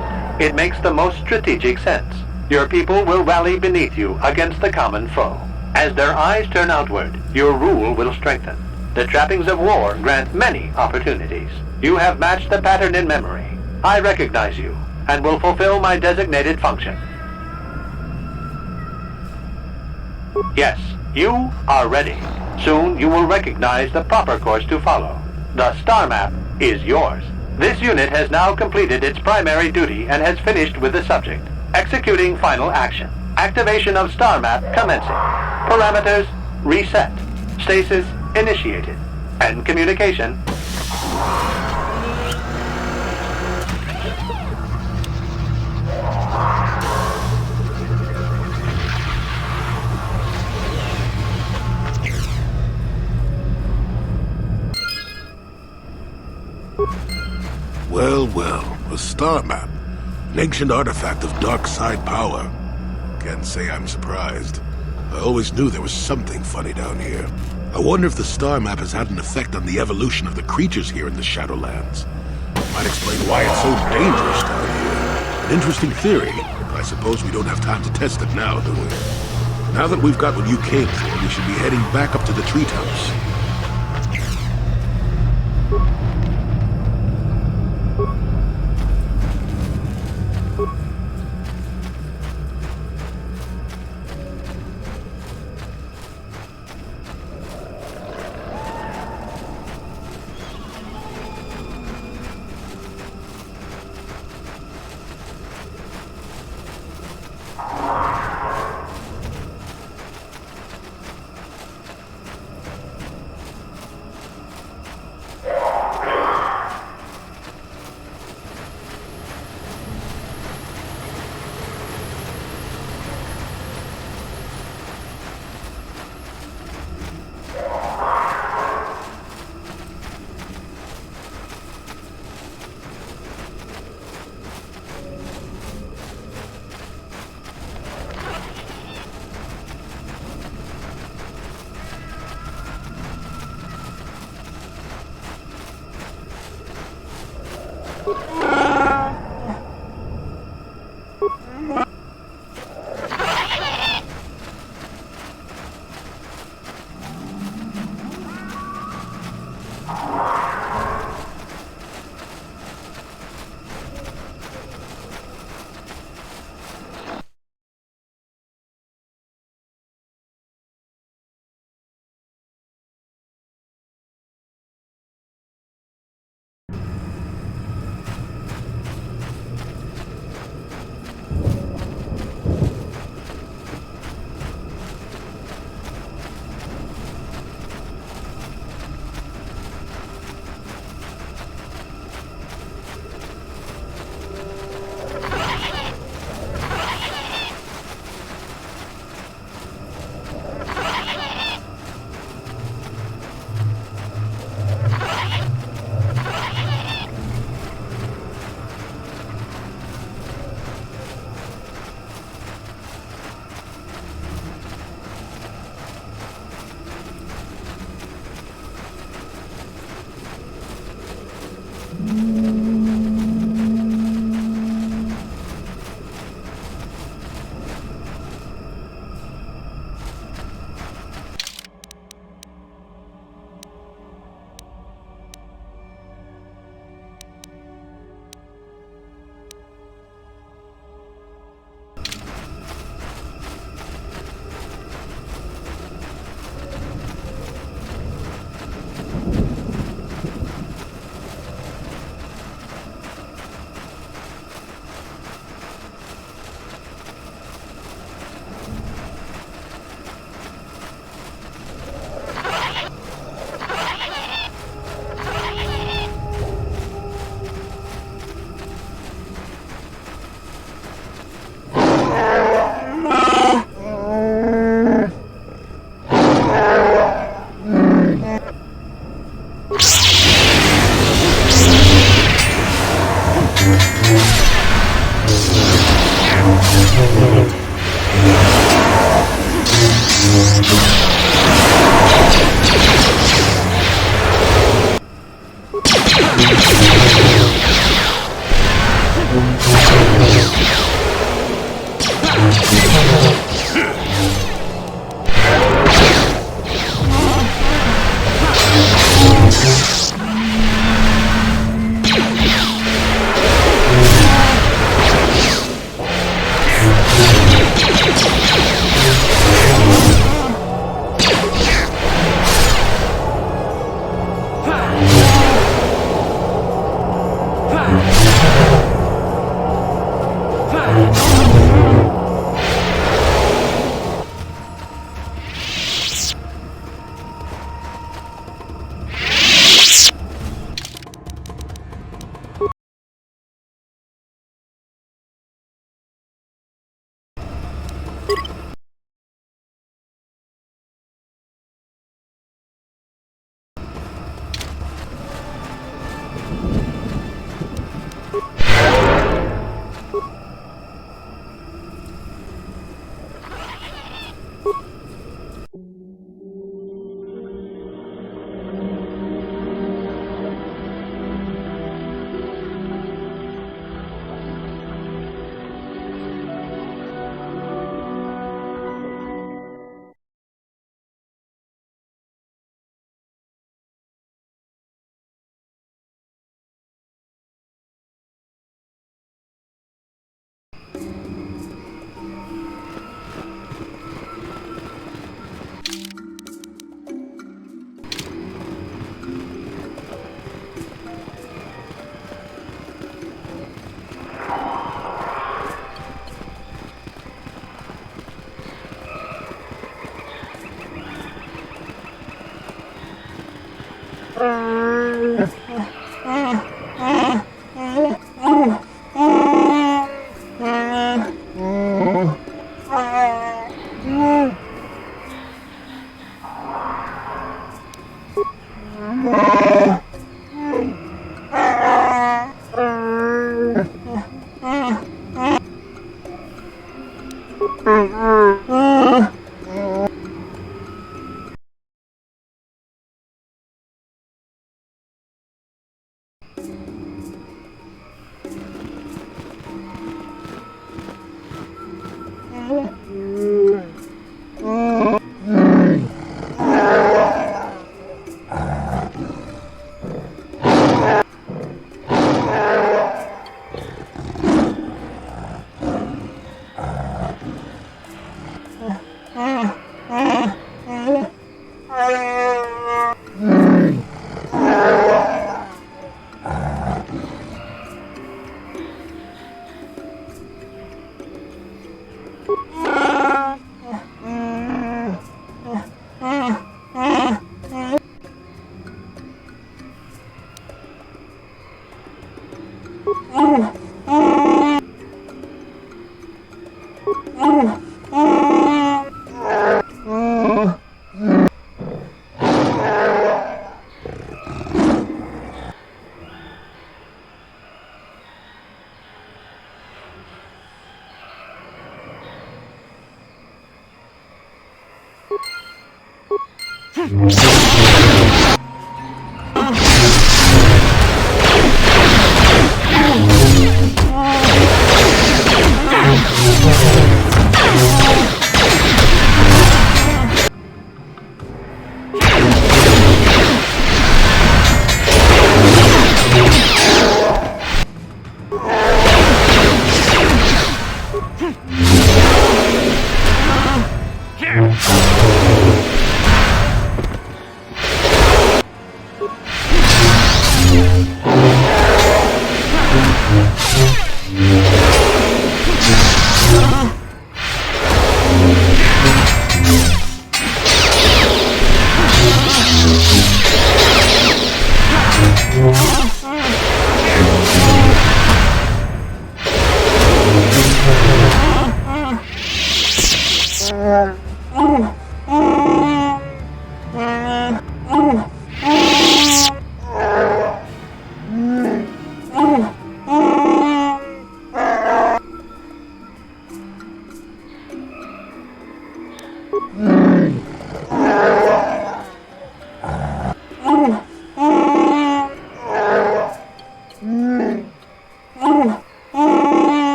It makes the most strategic sense. Your people will rally beneath you against the common foe. As their eyes turn outward, your rule will strengthen. The trappings of war grant many opportunities. You have matched the pattern in memory. I recognize you, and will fulfill my designated function. Yes, you are ready. Soon you will recognize the proper course to follow. The star map is yours. This unit has now completed its primary duty and has finished with the subject. Executing final action. Activation of star map commencing. Parameters reset. Stasis initiated. End communication. Well, well, a star map. An ancient artifact of dark side power. Can't say I'm surprised. I always knew there was something funny down here. I wonder if the star map has had an effect on the evolution of the creatures here in the Shadowlands. Might explain why it's so dangerous down here. An interesting theory, but I suppose we don't have time to test it now, do we? Now that we've got what you came for, we should be heading back up to the treetops.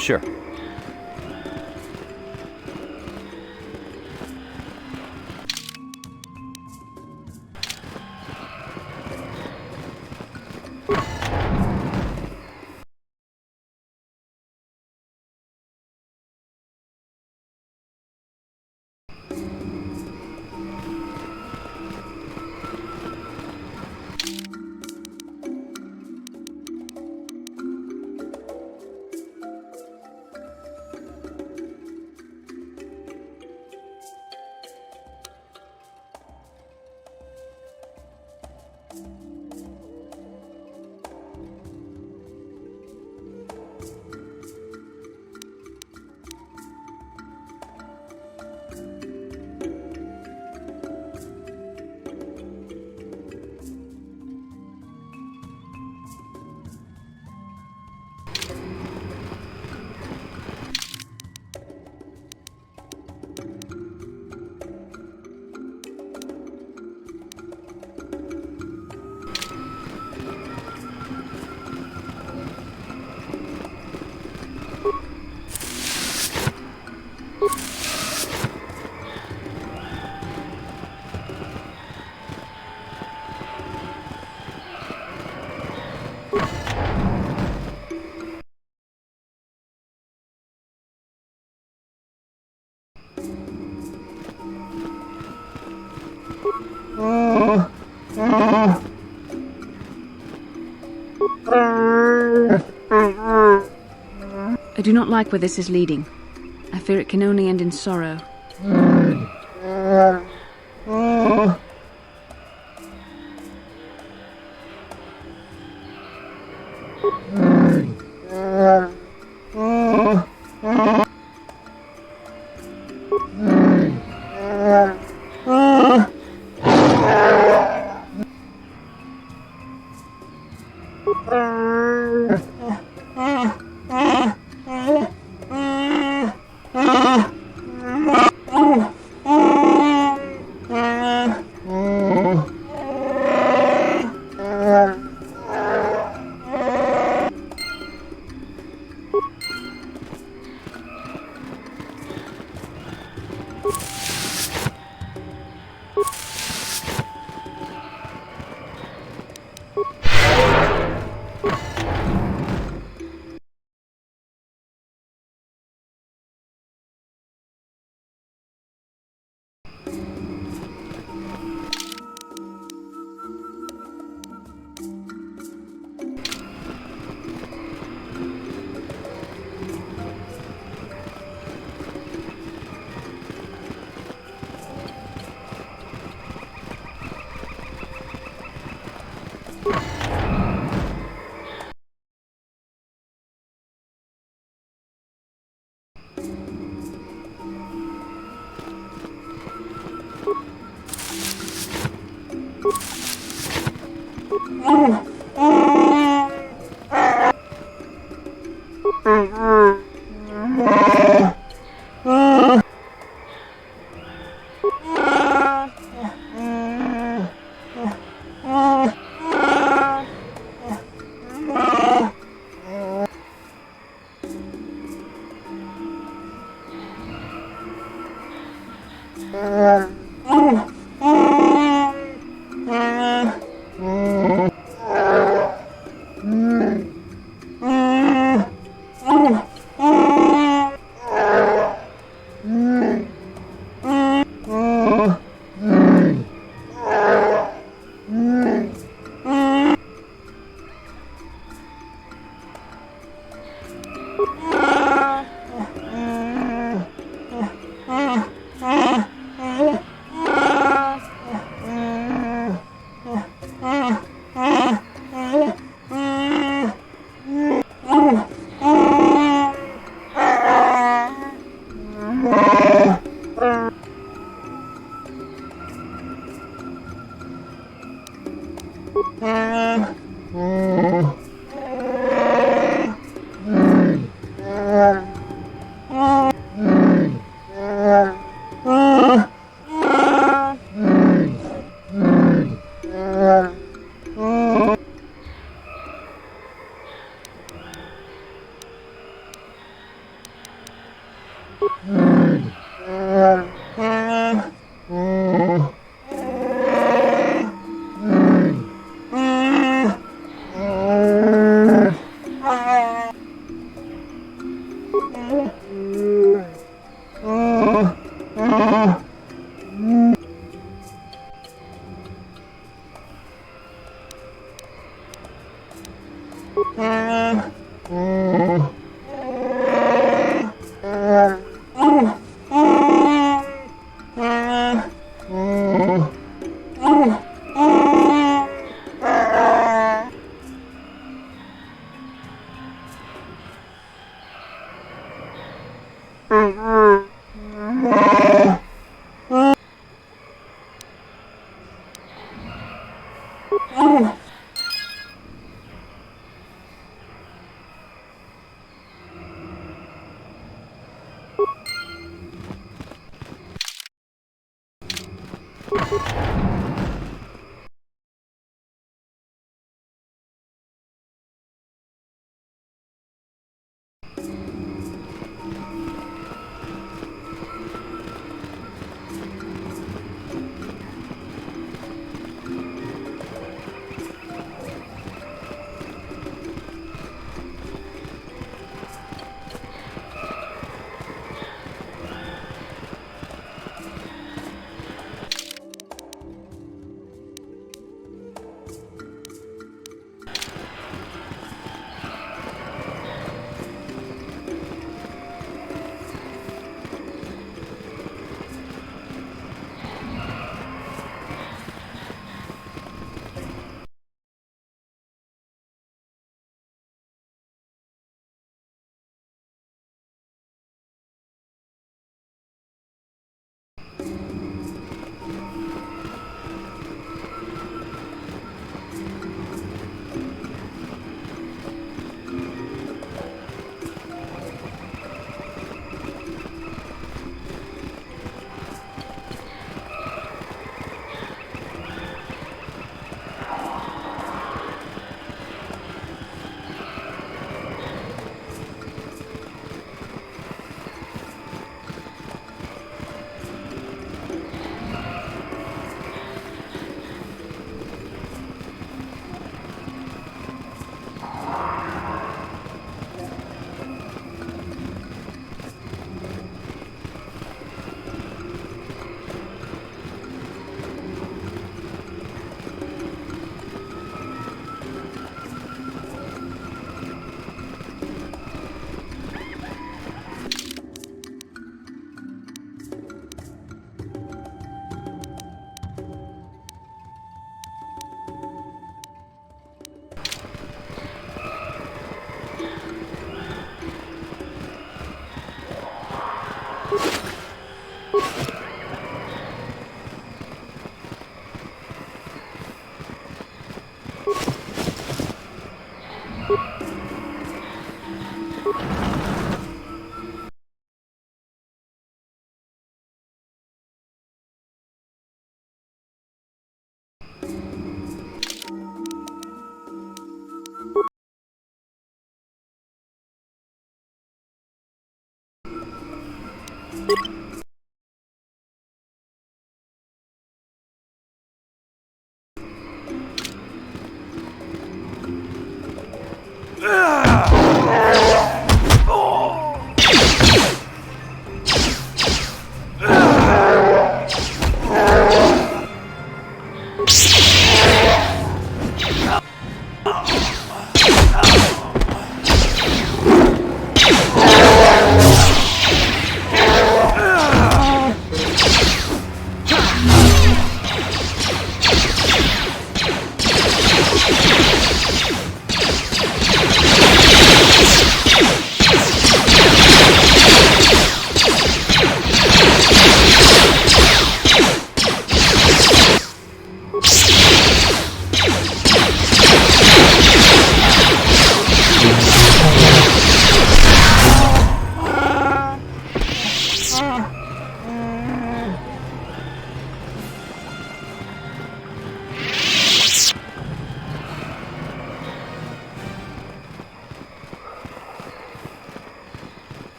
Sure. I do not like where this is leading. I fear it can only end in sorrow.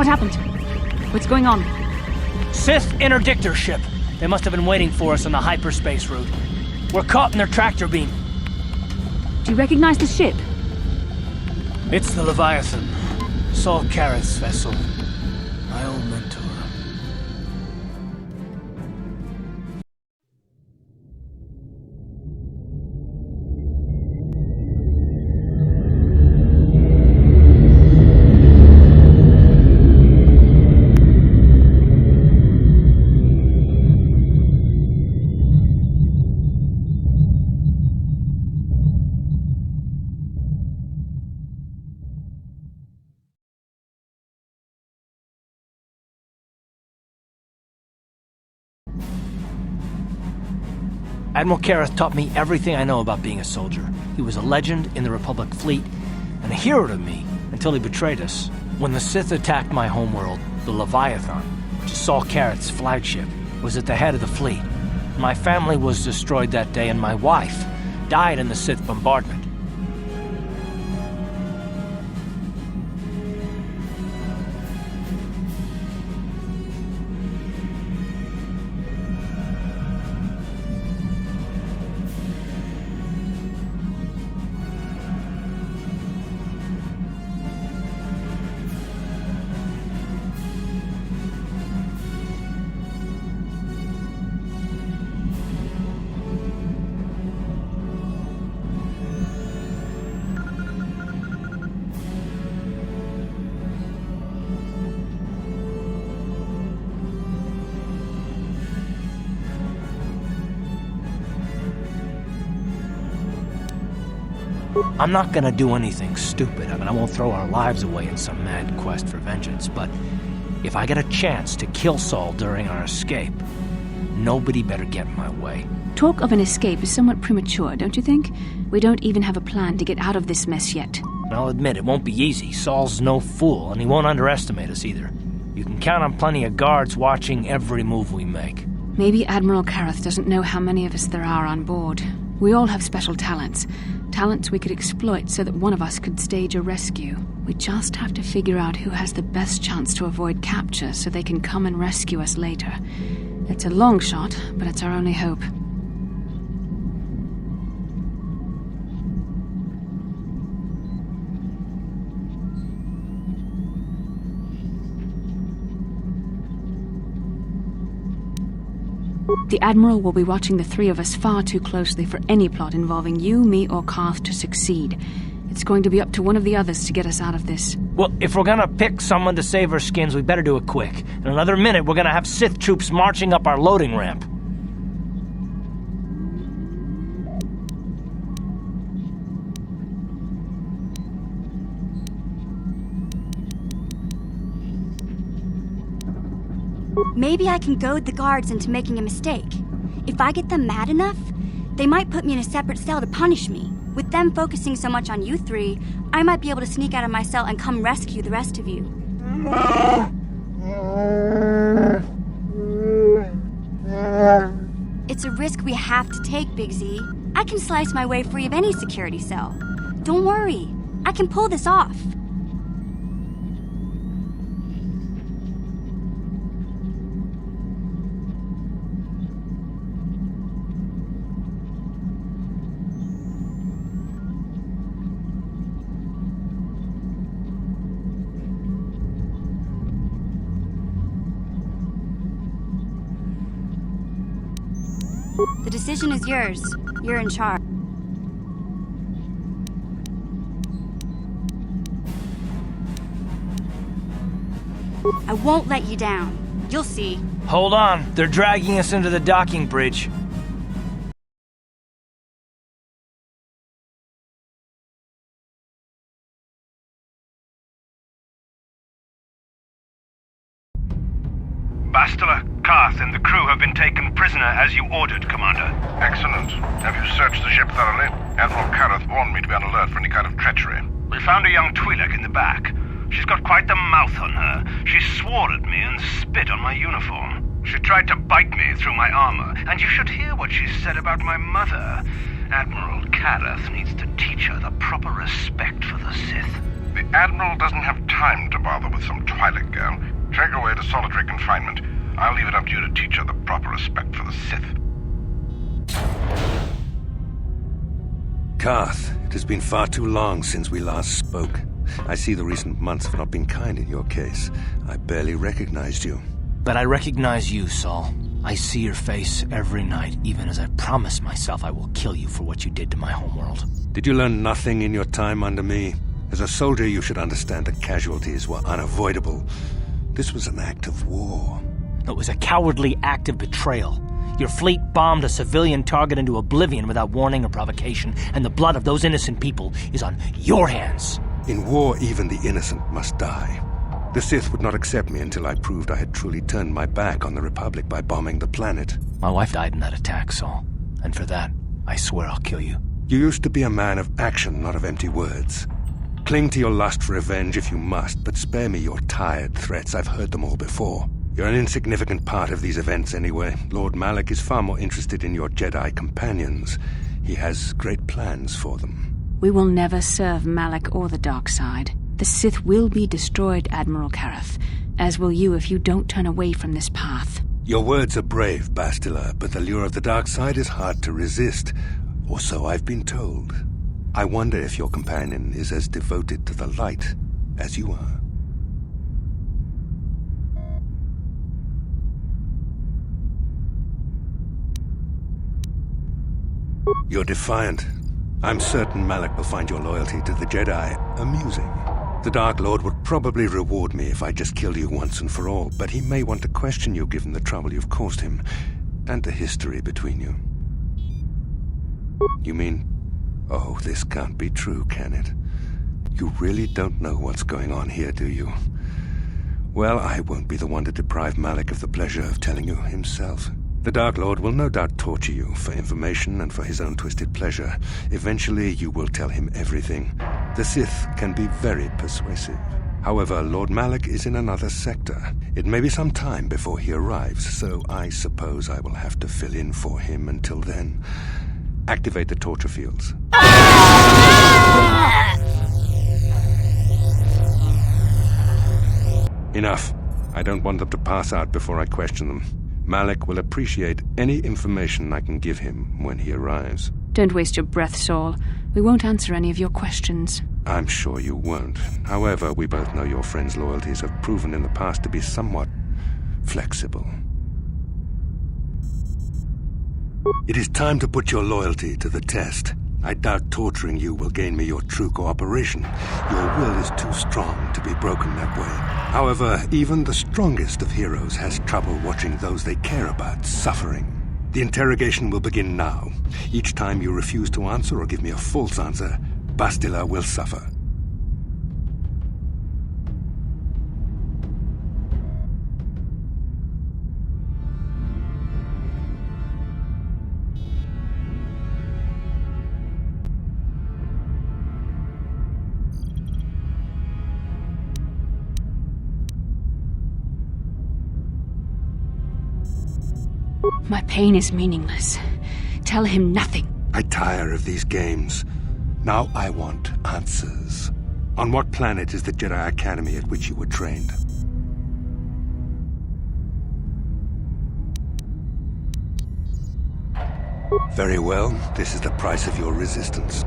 What happened? What's going on? Sith interdictor ship. They must have been waiting for us on the hyperspace route. We're caught in their tractor beam. Do you recognize the ship? It's the Leviathan. Saul Kareth's vessel. My old mentor. Admiral Kareth taught me everything I know about being a soldier. He was a legend in the Republic fleet, and a hero to me until he betrayed us. When the Sith attacked my homeworld, the Leviathan, which is Saul Kareth's flagship, was at the head of the fleet. My family was destroyed that day, and my wife died in the Sith bombardment. I'm not gonna do anything stupid. I won't throw our lives away in some mad quest for vengeance, but if I get a chance to kill Saul during our escape, nobody better get in my way. Talk of an escape is somewhat premature, don't you think? We don't even have a plan to get out of this mess yet. I'll admit, it won't be easy. Saul's no fool, and he won't underestimate us either. You can count on plenty of guards watching every move we make. Maybe Admiral Kareth doesn't know how many of us there are on board. We all have special talents. Talents we could exploit so that one of us could stage a rescue. We just have to figure out who has the best chance to avoid capture so they can come and rescue us later. It's a long shot, but it's our only hope. The Admiral will be watching the three of us far too closely for any plot involving you, me, or Carth to succeed. It's going to be up to one of the others to get us out of this. Well, if we're gonna pick someone to save our skins, we better do it quick. In another minute, we're gonna have Sith troops marching up our loading ramp. Maybe I can goad the guards into making a mistake. If I get them mad enough, they might put me in a separate cell to punish me. With them focusing so much on you three, I might be able to sneak out of my cell and come rescue the rest of you. It's a risk we have to take, Big Z. I can slice my way free of any security cell. Don't worry, I can pull this off. The decision is yours. You're in charge. I won't let you down. You'll see. Hold on, they're dragging us into the docking bridge. Bastila, Karth, and the crew have been taken prisoner as you ordered, Commander. Excellent. Have you searched the ship thoroughly? Admiral Karth warned me to be on alert for any kind of treachery. We found a young Twi'lek in the back. She's got quite the mouth on her. She swore at me and spit on my uniform. She tried to bite me through my armor, and you should hear what she said about my mother. Admiral Karth needs to teach her the proper respect for the Sith. The Admiral doesn't have time to bother with some Twi'lek girl. Take her away to solitary confinement. I'll leave it up to you to teach her the proper respect for the Sith. Karth, it has been far too long since we last spoke. I see the recent months have not been kind in your case. I barely recognized you. But I recognize you, Saul. I see your face every night, even as I promise myself I will kill you for what you did to my homeworld. Did you learn nothing in your time under me? As a soldier, you should understand that casualties were unavoidable. This was an act of war. It was a cowardly act of betrayal. Your fleet bombed a civilian target into oblivion without warning or provocation, and the blood of those innocent people is on your hands. In war, even the innocent must die. The Sith would not accept me until I proved I had truly turned my back on the Republic by bombing the planet. My wife died in that attack, Saul. And for that, I swear I'll kill you. You used to be a man of action, not of empty words. Cling to your lust for revenge if you must, but spare me your tired threats. I've heard them all before. You're an insignificant part of these events anyway. Lord Malak is far more interested in your Jedi companions. He has great plans for them. We will never serve Malak or the dark side. The Sith will be destroyed, Admiral Karth, as will you if you don't turn away from this path. Your words are brave, Bastila, but the lure of the dark side is hard to resist, or so I've been told. I wonder if your companion is as devoted to the light as you are. You're defiant. I'm certain Malak will find your loyalty to the Jedi amusing. The Dark Lord would probably reward me if I just killed you once and for all, but he may want to question you given the trouble you've caused him, and the history between you. You mean... Oh, this can't be true, can it? You really don't know what's going on here, do you? Well, I won't be the one to deprive Malak of the pleasure of telling you himself. The Dark Lord will no doubt torture you for information and for his own twisted pleasure. Eventually, you will tell him everything. The Sith can be very persuasive. However, Lord Malak is in another sector. It may be some time before he arrives, so I suppose I will have to fill in for him until then. Activate the torture fields. Enough. I don't want them to pass out before I question them. Malak will appreciate any information I can give him when he arrives. Don't waste your breath, Saul. We won't answer any of your questions. I'm sure you won't. However, we both know your friend's loyalties have proven in the past to be somewhat flexible. It is time to put your loyalty to the test. I doubt torturing you will gain me your true cooperation. Your will is too strong to be broken that way. However, even the strongest of heroes has trouble watching those they care about suffering. The interrogation will begin now. Each time you refuse to answer or give me a false answer, Bastila will suffer. My pain is meaningless. Tell him nothing. I tire of these games. Now I want answers. On what planet is the Jedi Academy at which you were trained? Very well. This is the price of your resistance.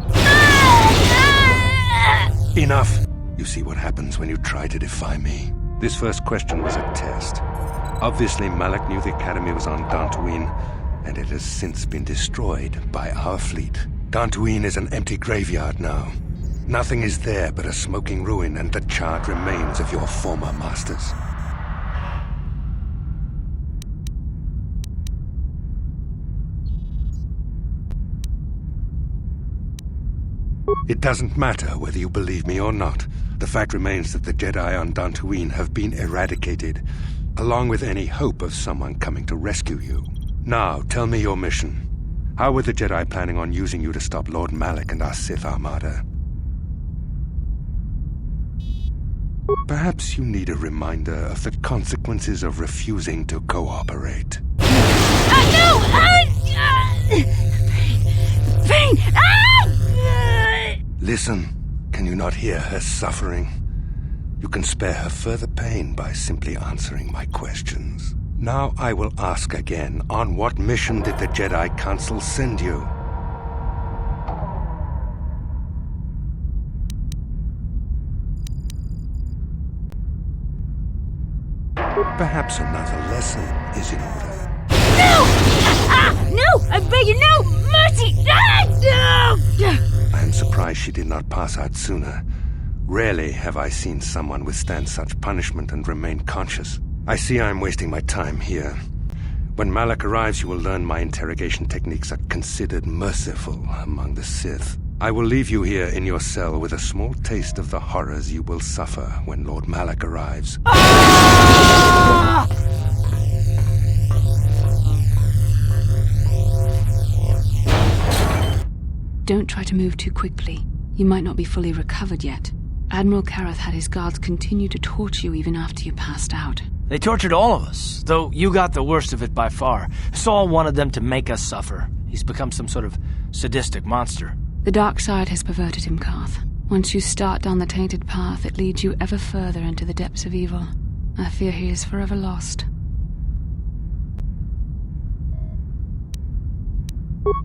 Enough! You see what happens when you try to defy me. This first question was a test. Obviously, Malak knew the Academy was on Dantooine, and it has since been destroyed by our fleet. Dantooine is an empty graveyard now. Nothing is there but a smoking ruin and the charred remains of your former masters. It doesn't matter whether you believe me or not. The fact remains that the Jedi on Dantooine have been eradicated, along with any hope of someone coming to rescue you. Now, tell me your mission. How were the Jedi planning on using you to stop Lord Malak and our Sith Armada? Perhaps you need a reminder of the consequences of refusing to cooperate. No! Pain! Listen, can you not hear her suffering? You can spare her further pain by simply answering my questions. Now I will ask again, on what mission did the Jedi Council send you? Perhaps another lesson is in order. No! I beg you, no! Mercy! No! I am surprised she did not pass out sooner. Rarely have I seen someone withstand such punishment and remain conscious. I see I am wasting my time here. When Malak arrives, you will learn my interrogation techniques are considered merciful among the Sith. I will leave you here in your cell with a small taste of the horrors you will suffer when Lord Malak arrives. Don't try to move too quickly. You might not be fully recovered yet. Admiral Karath had his guards continue to torture you even after you passed out. They tortured all of us, though you got the worst of it by far. Saul wanted them to make us suffer. He's become some sort of sadistic monster. The dark side has perverted him, Karth. Once you start down the tainted path, it leads you ever further into the depths of evil. I fear he is forever lost.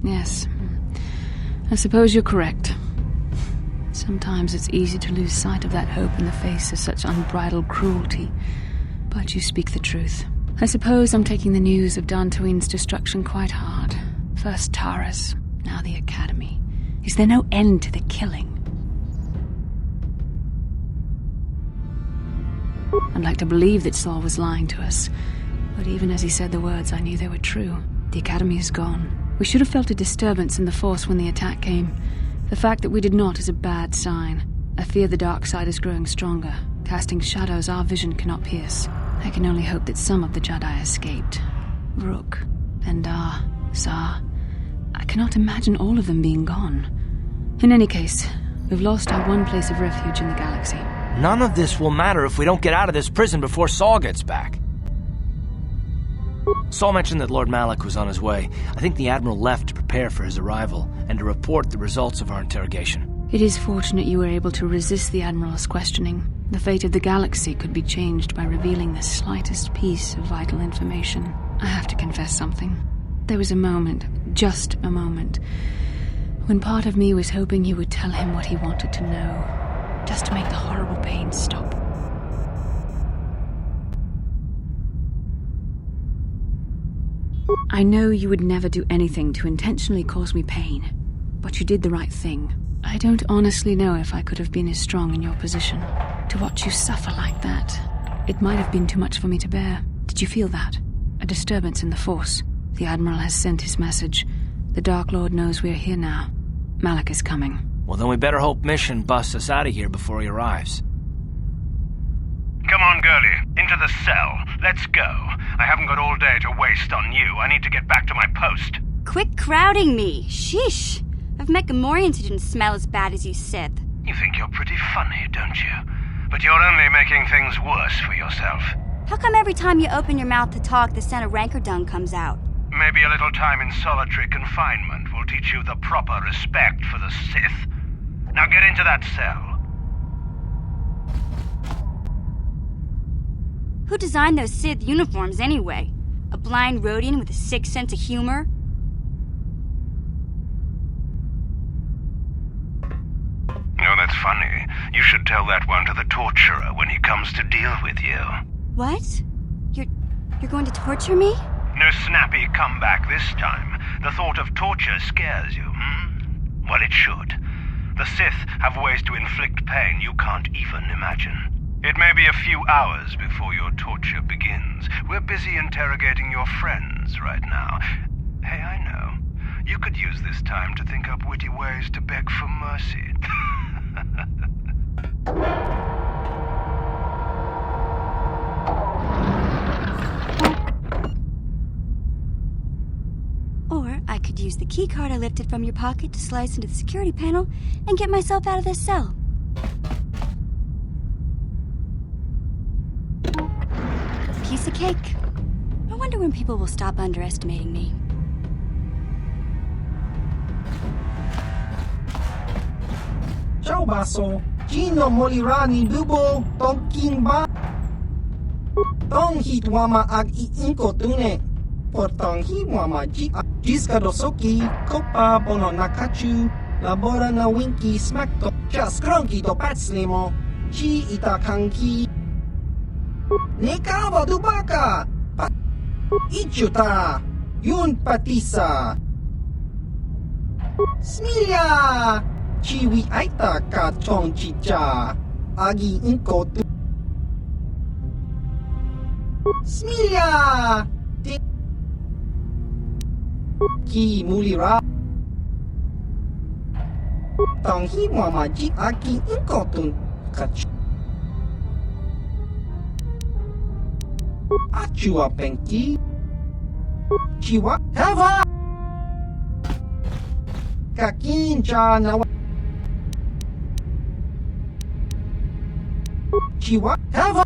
Yes, I suppose you're correct. Sometimes it's easy to lose sight of that hope in the face of such unbridled cruelty. But you speak the truth. I suppose I'm taking the news of Dantooine's destruction quite hard. First Taris, now the Academy. Is there no end to the killing? I'd like to believe that Saul was lying to us. But even as he said the words, I knew they were true. The Academy is gone. We should have felt a disturbance in the Force when the attack came. The fact that we did not is a bad sign. I fear the dark side is growing stronger, casting shadows our vision cannot pierce. I can only hope that some of the Jedi escaped. Rook, Endar, Zar. I cannot imagine all of them being gone. In any case, we've lost our one place of refuge in the galaxy. None of this will matter if we don't get out of this prison before Saul gets back. Saul mentioned that Lord Malak was on his way. I think the Admiral left to prepare for his arrival and to report the results of our interrogation. It is fortunate you were able to resist the Admiral's questioning. The fate of the galaxy could be changed by revealing the slightest piece of vital information. I have to confess something. There was a moment, just a moment, when part of me was hoping you would tell him what he wanted to know, just to make the horrible pain stop. I know you would never do anything to intentionally cause me pain, but you did the right thing. I don't honestly know if I could have been as strong in your position. To watch you suffer like that, it might have been too much for me to bear. Did you feel that? A disturbance in the Force. The Admiral has sent his message. The Dark Lord knows we're here now. Malak is coming. Well, then we better hope Mission busts us out of here before he arrives. Come on, girlie. Into the cell. Let's go. I haven't got all day to waste on you. I need to get back to my post. Quit crowding me. Sheesh. I've met Gamorreans who didn't smell as bad as you said. You think you're pretty funny, don't you? But you're only making things worse for yourself. How come every time you open your mouth to talk, the scent of rancor dung comes out? Maybe a little time in solitary confinement will teach you the proper respect for the Sith. Now get into that cell. Who designed those Sith uniforms anyway? A blind Rodian with a sick sense of humor? Oh, that's funny. You should tell that one to the torturer when he comes to deal with you. What? You're going to torture me? No snappy comeback this time. The thought of torture scares you, hmm? Well, it should. The Sith have ways to inflict pain you can't even imagine. It may be a few hours before your torture begins. We're busy interrogating your friends right now. Hey, I know. You could use this time to think up witty ways to beg for mercy. Or I could use the keycard I lifted from your pocket to slice into the security panel and get myself out of this cell. Piece of cake. I wonder when people will stop underestimating me. Ciao baso, Gino Molirani Bubo Tonkin Ba Tong Hitwama Ag Inko Tune Portong Hiwama Jiska Dosoki Kopa Bono Nakachu Labora na Winky Smackto Jaskronki to Patslimo Chi Itakanki Nekawa Dubaka Ichuta Yun Patisa Smilia Chiwi Aita Ka Chong Chicha Agi Inko Tu Smilia Ki Mulira Tong Hi Mamaji Aki Inko Tu Kach Achua Penki Chiwa Hava Kakincha Nawa Chiwa Hava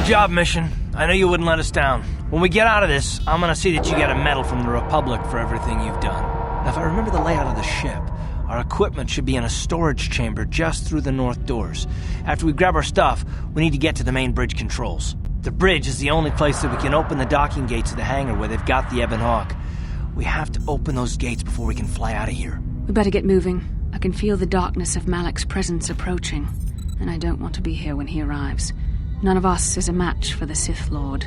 Good job, Mission. I know you wouldn't let us down. When we get out of this, I'm gonna see that you get a medal from the Republic for everything you've done. Now, if I remember the layout of the ship, our equipment should be in a storage chamber just through the north doors. After we grab our stuff, we need to get to the main bridge controls. The bridge is the only place that we can open the docking gates of the hangar where they've got the Ebon Hawk. We have to open those gates before we can fly out of here. We better get moving. I can feel the darkness of Malik's presence approaching, and I don't want to be here when he arrives. None of us is a match for the Sith Lord.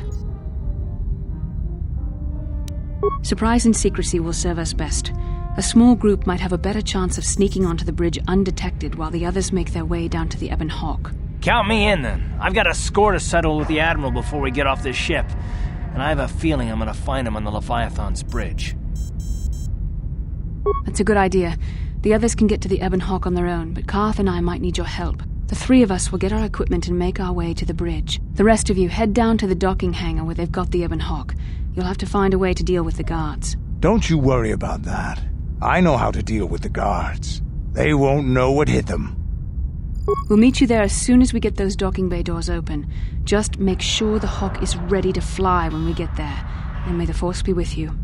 Surprise and secrecy will serve us best. A small group might have a better chance of sneaking onto the bridge undetected while the others make their way down to the Ebon Hawk. Count me in, then. I've got a score to settle with the Admiral before we get off this ship, and I have a feeling I'm going to find him on the Leviathan's bridge. That's a good idea. The others can get to the Ebon Hawk on their own, but Karth and I might need your help. The three of us will get our equipment and make our way to the bridge. The rest of you head down to the docking hangar where they've got the Ebon Hawk. You'll have to find a way to deal with the guards. Don't you worry about that. I know how to deal with the guards. They won't know what hit them. We'll meet you there as soon as we get those docking bay doors open. Just make sure the Hawk is ready to fly when we get there. And may the Force be with you.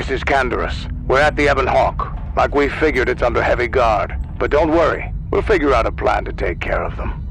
This is Canderous. We're at the Ebon Hawk. Like we figured, it's under heavy guard. But don't worry, we'll figure out a plan to take care of them.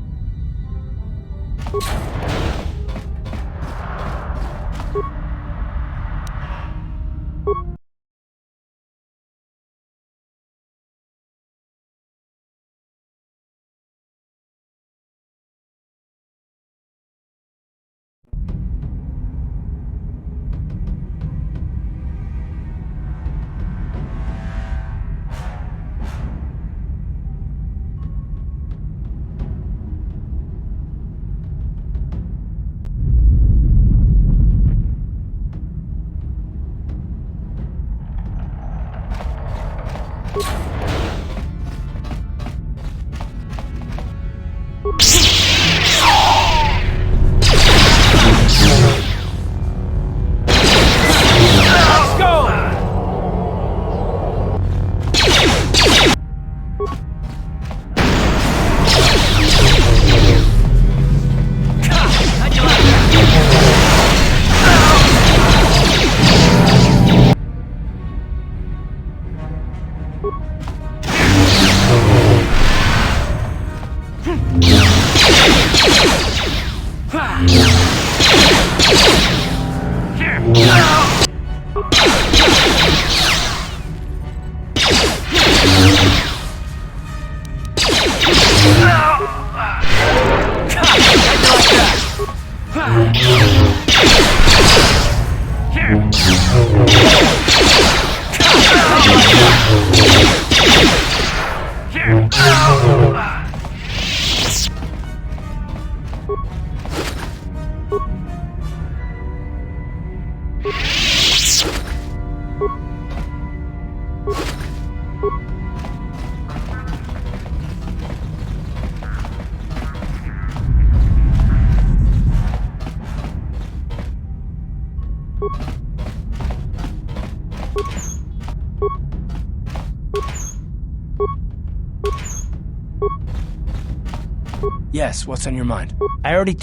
Yes, what's on your mind? I already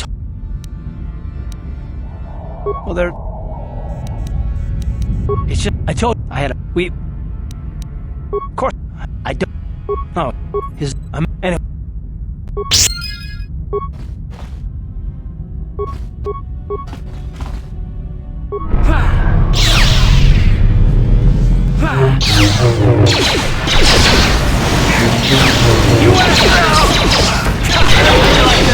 Well, there... It's just... I told... I had a... We... Of course... I don't... No. His... Anyway... You asked like that!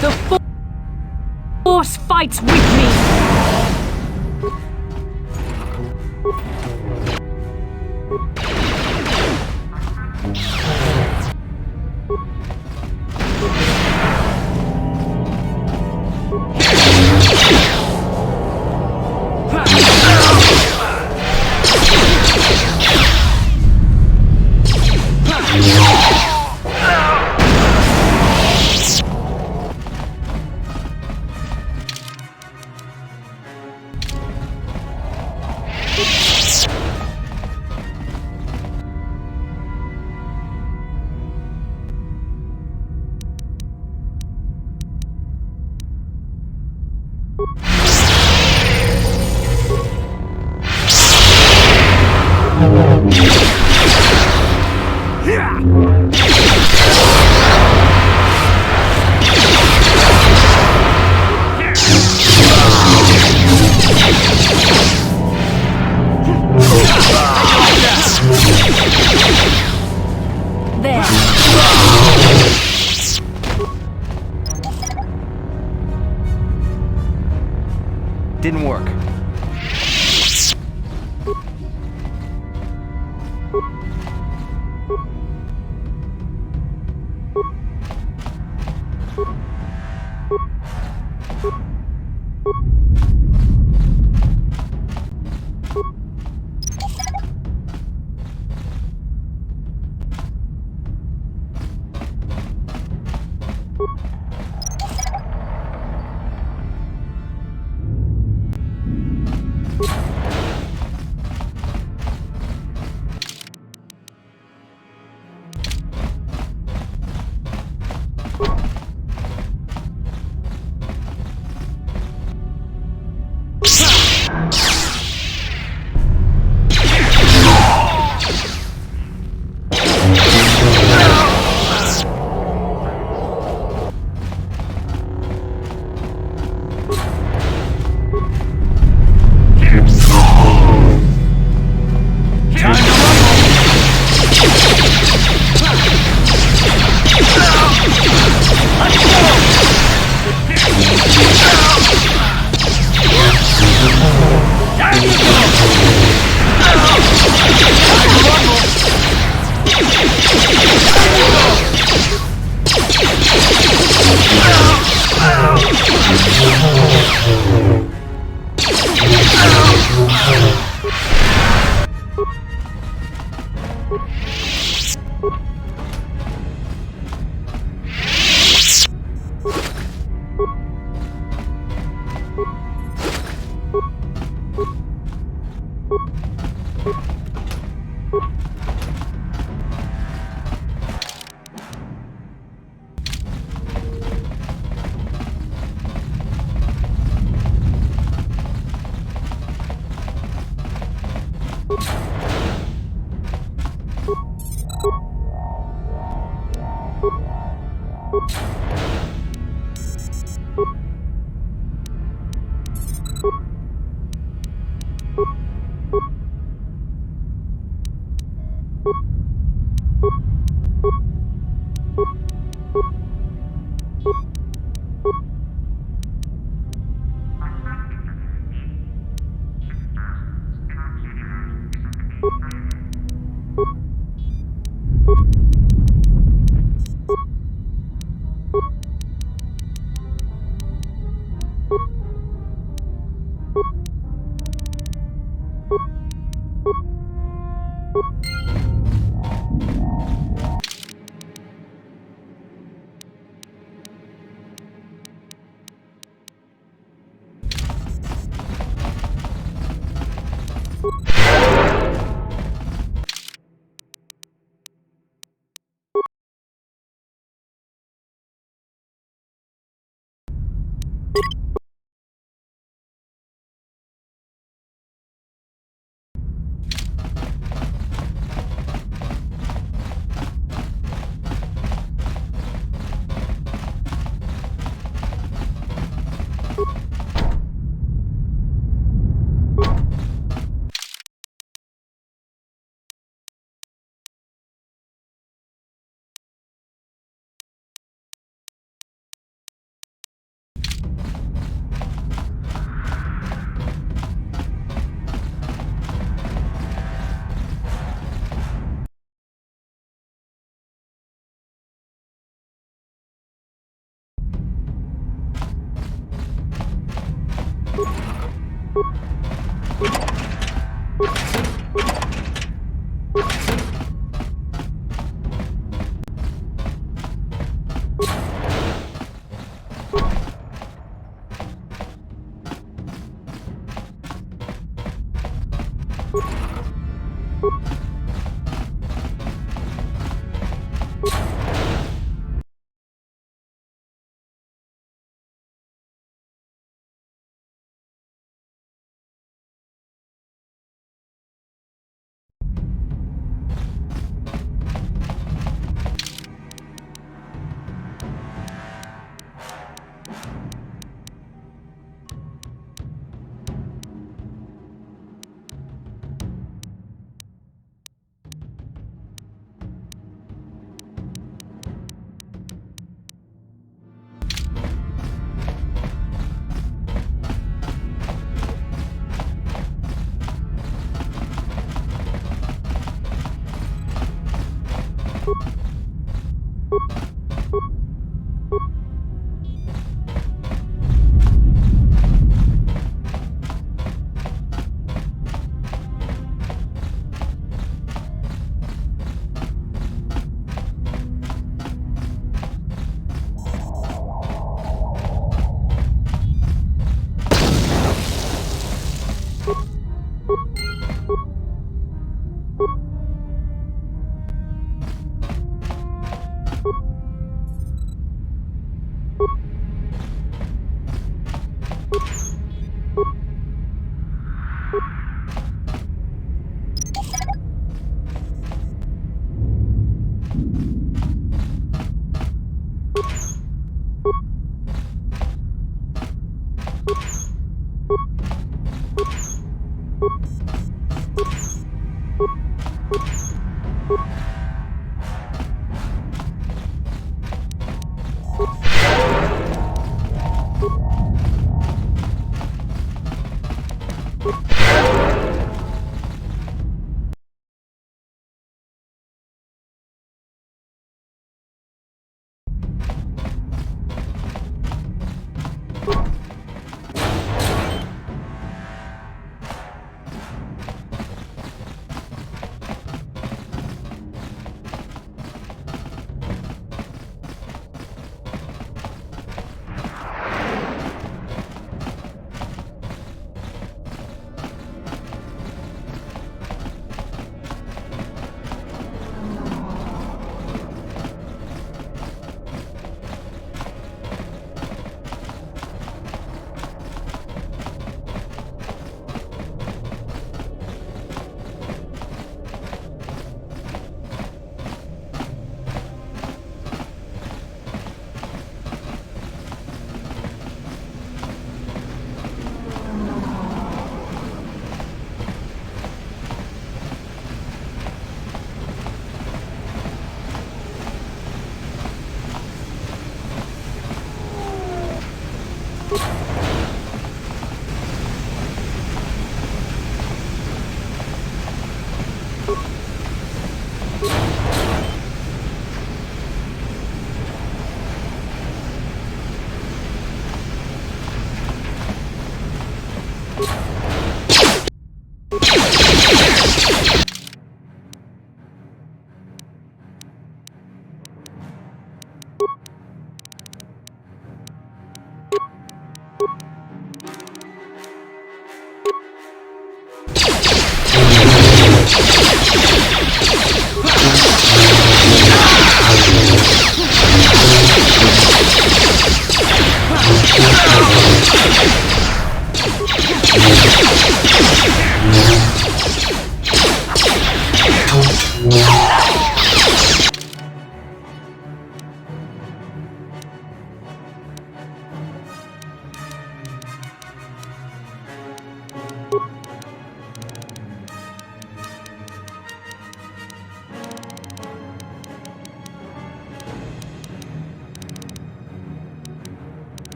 The Force fights with me! Didn't work.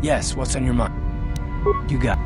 Yes, what's on your mind? You got it.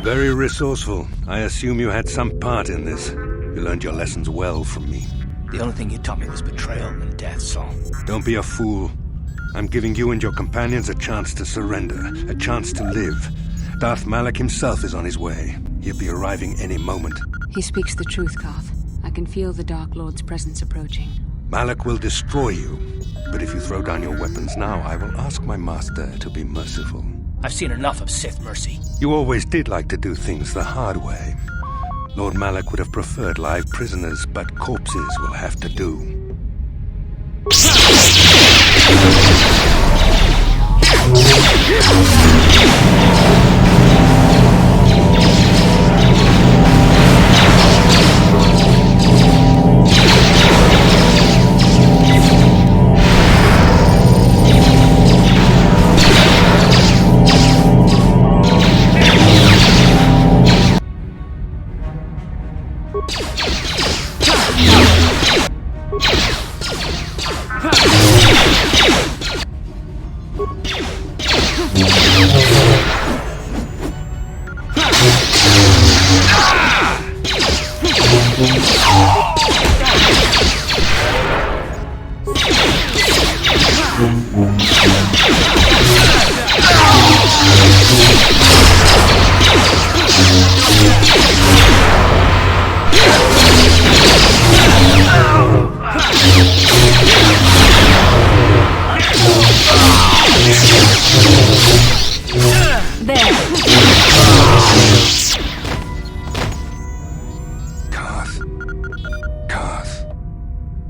Very resourceful. I assume you had some part in this. You learned your lessons well from me. The only thing you taught me was betrayal and death, Saul. Don't be a fool. I'm giving you and your companions a chance to surrender, a chance to live. Darth Malak himself is on his way. He'll be arriving any moment. He speaks the truth, Koth. I can feel the Dark Lord's presence approaching. Malak will destroy you. But if you throw down your weapons now, I will ask my master to be merciful. I've seen enough of Sith mercy. You always did like to do things the hard way. Lord Malak would have preferred live prisoners, but corpses will have to do.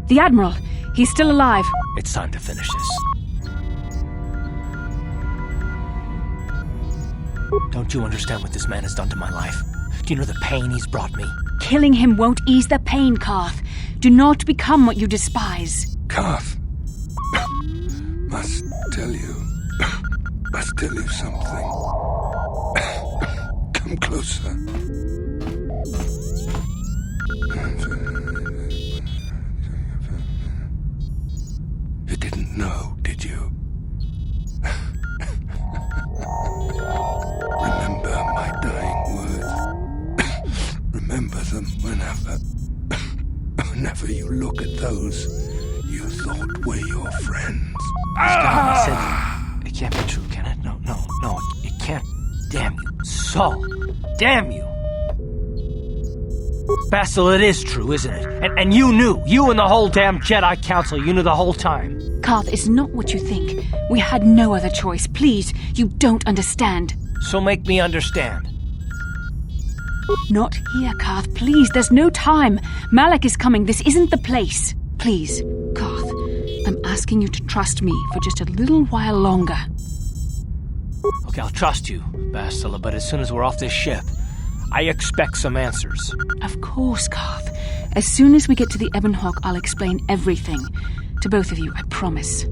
The Admiral! He's still alive! It's time to finish this. Don't you understand what this man has done to my life? Do you know the pain he's brought me? Killing him won't ease the pain, Koth. Do not become what you despise. Koth. Must tell you something. Come closer. You didn't know, did you? Remember my dying words. Whenever you look at those you thought were your friends. Scott, I said, it can't be true, can it? No, it can't. Damn you, Saul. Damn you. Basil, it is true, isn't it? And you knew. You and the whole damn Jedi Council, you knew the whole time. Carth, it's not what you think. We had no other choice. Please, you don't understand. So make me understand. Not here, Carth. Please, there's no time. Malak is coming. This isn't the place. Please, Carth, I'm asking you to trust me for just a little while longer. Okay, I'll trust you, Bastila, but as soon as we're off this ship, I expect some answers. Of course, Carth. As soon as we get to the Ebon Hawk, I'll explain everything. To both of you, I promise.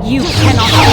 You cannot.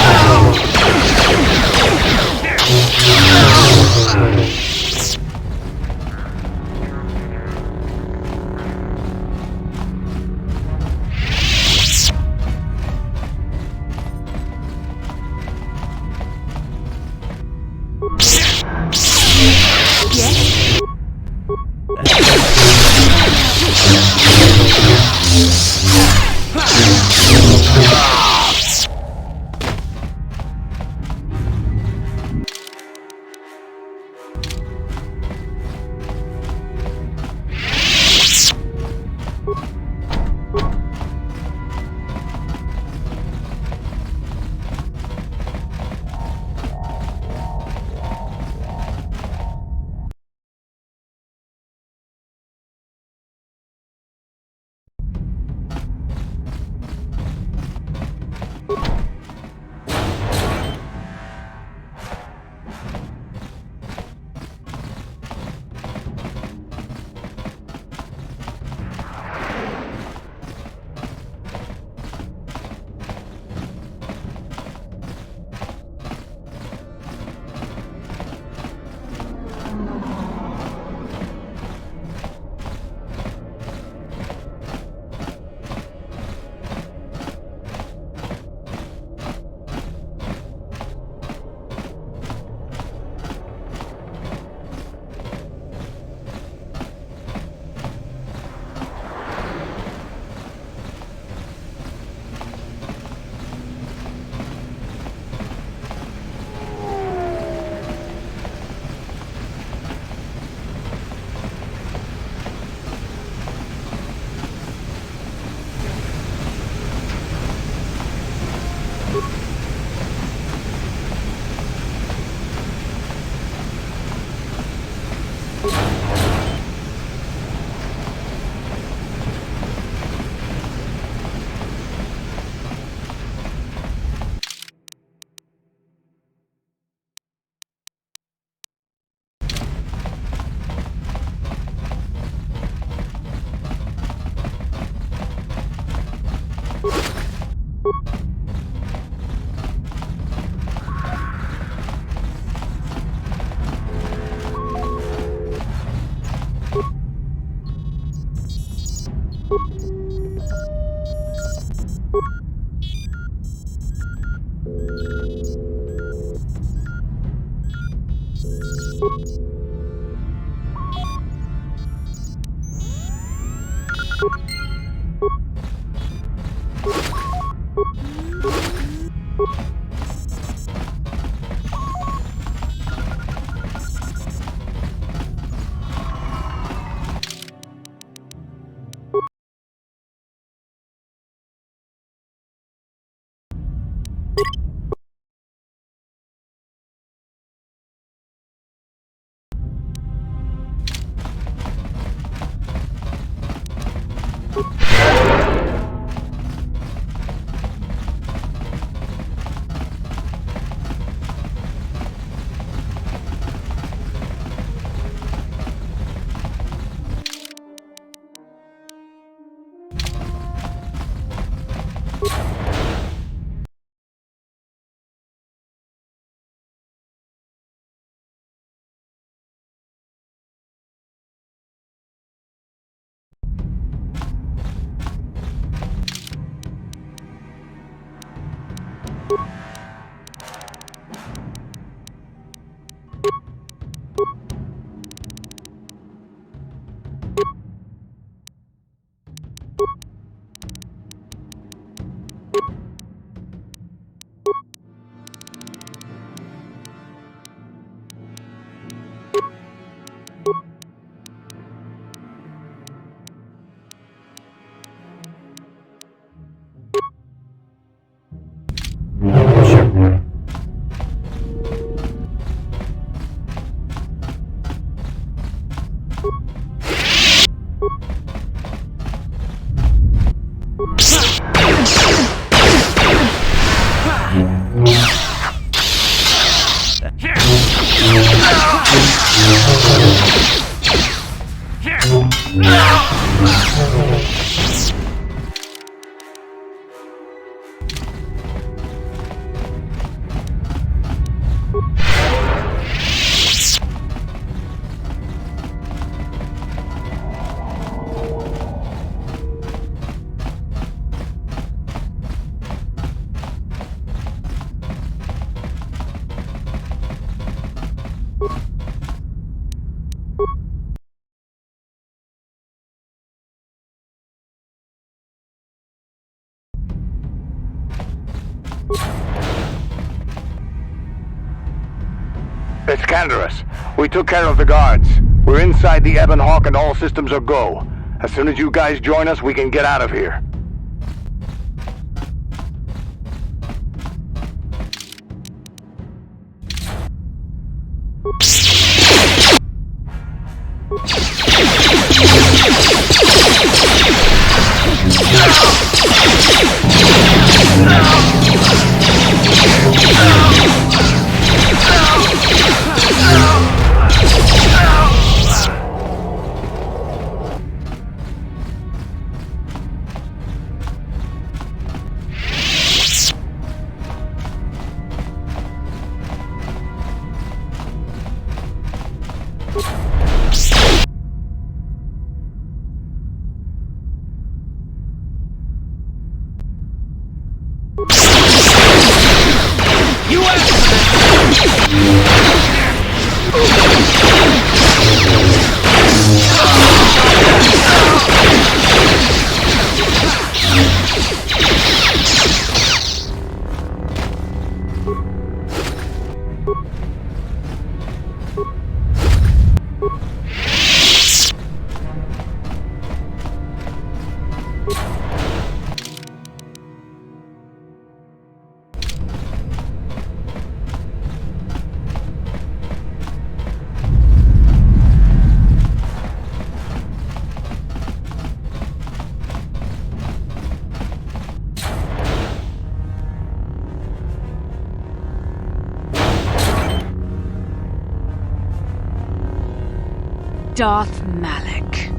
It's Canderous. We took care of the guards. We're inside the Ebon Hawk and all systems are go. As soon as you guys join us, we can get out of here. Darth Malak.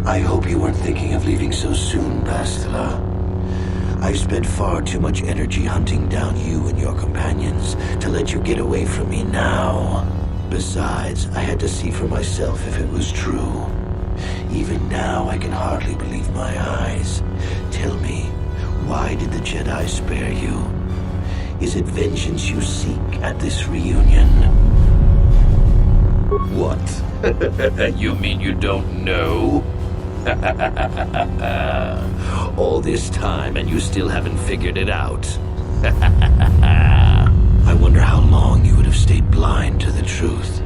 I hope you weren't thinking of leaving so soon, Bastila. I've spent far too much energy hunting down you and your companions to let you get away from me now. Besides, I had to see for myself if it was true. Even now, I can hardly believe my eyes. Tell me, why did the Jedi spare you? Is it vengeance you seek at this reunion? What? You mean you don't know? All this time and you still haven't figured it out. I wonder how long you would have stayed blind to the truth.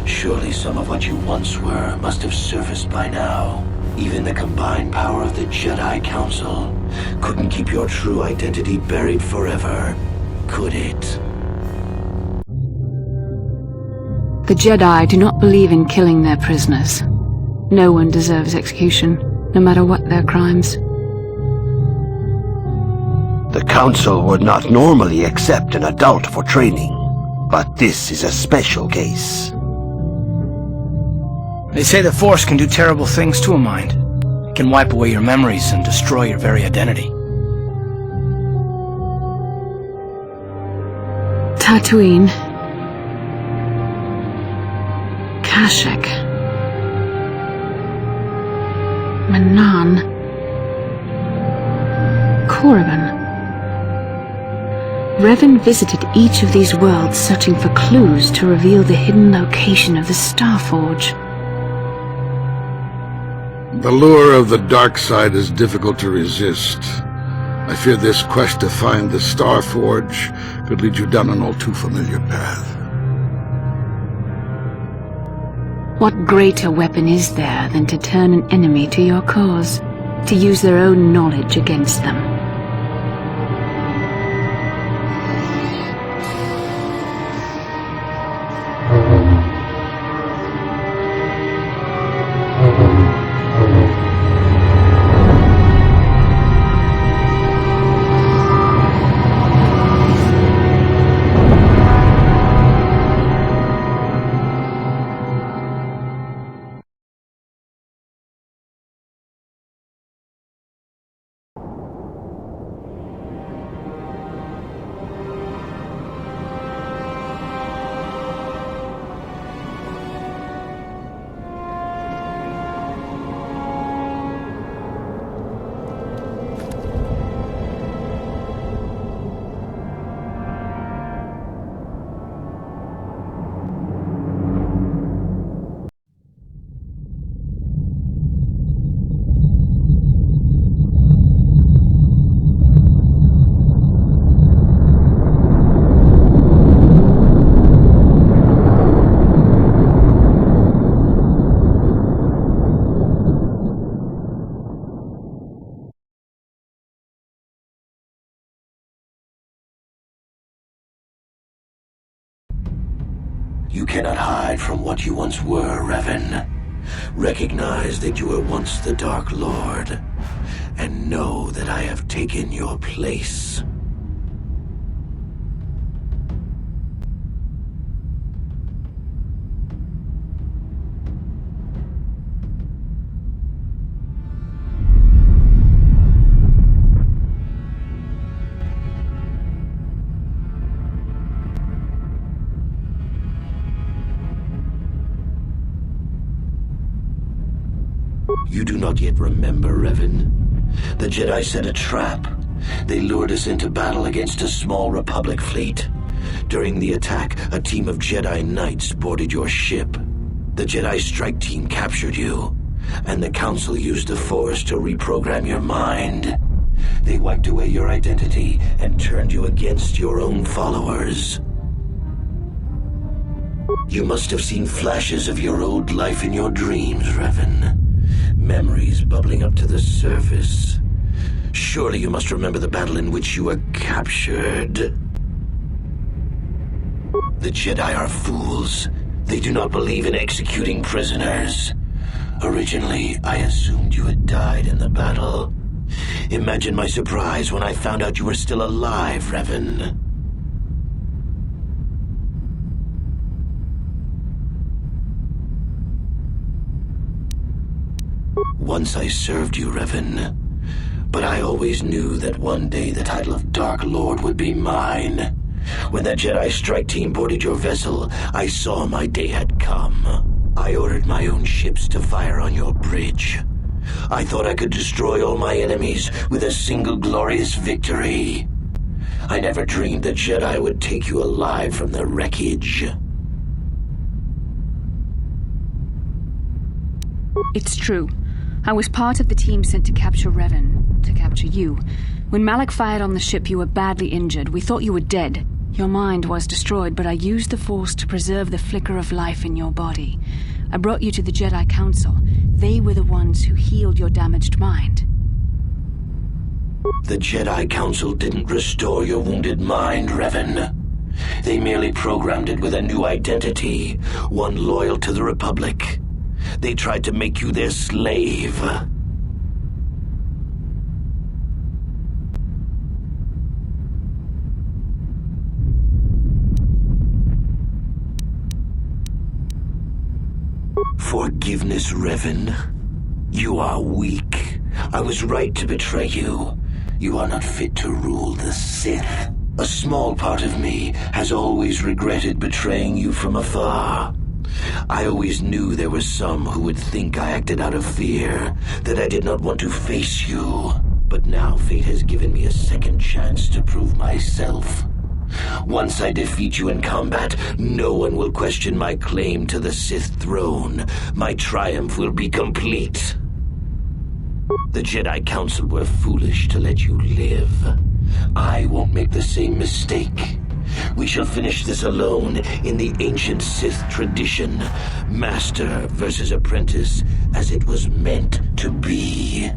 Surely some of what you once were must have surfaced by now. Even the combined power of the Jedi Council couldn't keep your true identity buried forever, could it? The Jedi do not believe in killing their prisoners. No one deserves execution, no matter what their crimes. The Council would not normally accept an adult for training, but this is a special case. They say the Force can do terrible things to a mind. It can wipe away your memories and destroy your very identity. Tatooine. Kashyyyk. Manaan. Korriban. Revan visited each of these worlds searching for clues to reveal the hidden location of the Starforge. The lure of the dark side is difficult to resist. I fear this quest to find the Starforge could lead you down an all too familiar path. What greater weapon is there than to turn an enemy to your cause, to use their own knowledge against them? cannot hide from what you once were, Revan. Recognize that you were once the Dark Lord, and know that I have taken your place. You do not yet remember, Revan. The Jedi set a trap. They lured us into battle against a small Republic fleet. During the attack, a team of Jedi Knights boarded your ship. The Jedi strike team captured you, and the Council used the Force to reprogram your mind. They wiped away your identity and turned you against your own followers. You must have seen flashes of your old life in your dreams, Revan. Memories bubbling up to the surface. Surely you must remember the battle in which you were captured. The Jedi are fools. They do not believe in executing prisoners. Originally, I assumed you had died in the battle. Imagine my surprise when I found out you were still alive, Revan. Once I served you, Revan, but I always knew that one day the title of Dark Lord would be mine. When that Jedi strike team boarded your vessel, I saw my day had come. I ordered my own ships to fire on your bridge. I thought I could destroy all my enemies with a single glorious victory. I never dreamed the Jedi would take you alive from the wreckage. It's true. I was part of the team sent to capture Revan, to capture you. When Malak fired on the ship, you were badly injured. We thought you were dead. Your mind was destroyed, but I used the Force to preserve the flicker of life in your body. I brought you to the Jedi Council. They were the ones who healed your damaged mind. The Jedi Council didn't restore your wounded mind, Revan. They merely programmed it with a new identity, one loyal to the Republic. They tried to make you their slave. Forgiveness, Revan. You are weak. I was right to betray you. You are not fit to rule the Sith. A small part of me has always regretted betraying you from afar. I always knew there were some who would think I acted out of fear, that I did not want to face you. But now fate has given me a second chance to prove myself. Once I defeat you in combat, no one will question my claim to the Sith throne. My triumph will be complete. The Jedi Council were foolish to let you live. I won't make the same mistake. We shall finish this alone in the ancient Sith tradition. Master versus apprentice, as it was meant to be.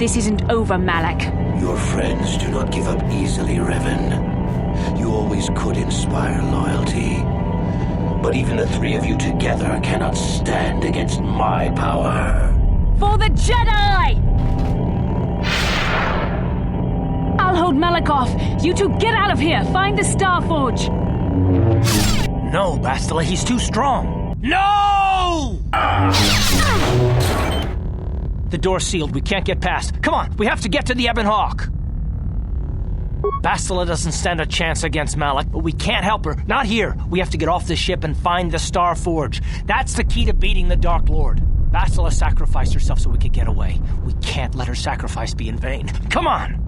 This isn't over, Malak. Your friends do not give up easily, Revan. You always could inspire loyalty. But even the three of you together cannot stand against my power. For the Jedi! I'll hold Malak off. You two get out of here. Find the Star Forge. No, Bastila, he's too strong. No! The door's sealed. We can't get past. Come on, we have to get to the Ebon Hawk. Bastila doesn't stand a chance against Malak, but we can't help her. Not here. We have to get off the ship and find the Star Forge. That's the key to beating the Dark Lord. Bastila sacrificed herself so we could get away. We can't let her sacrifice be in vain. Come on!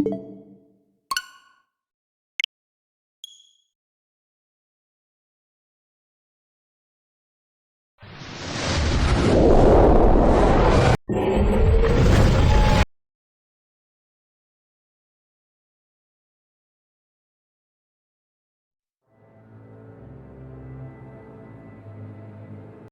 you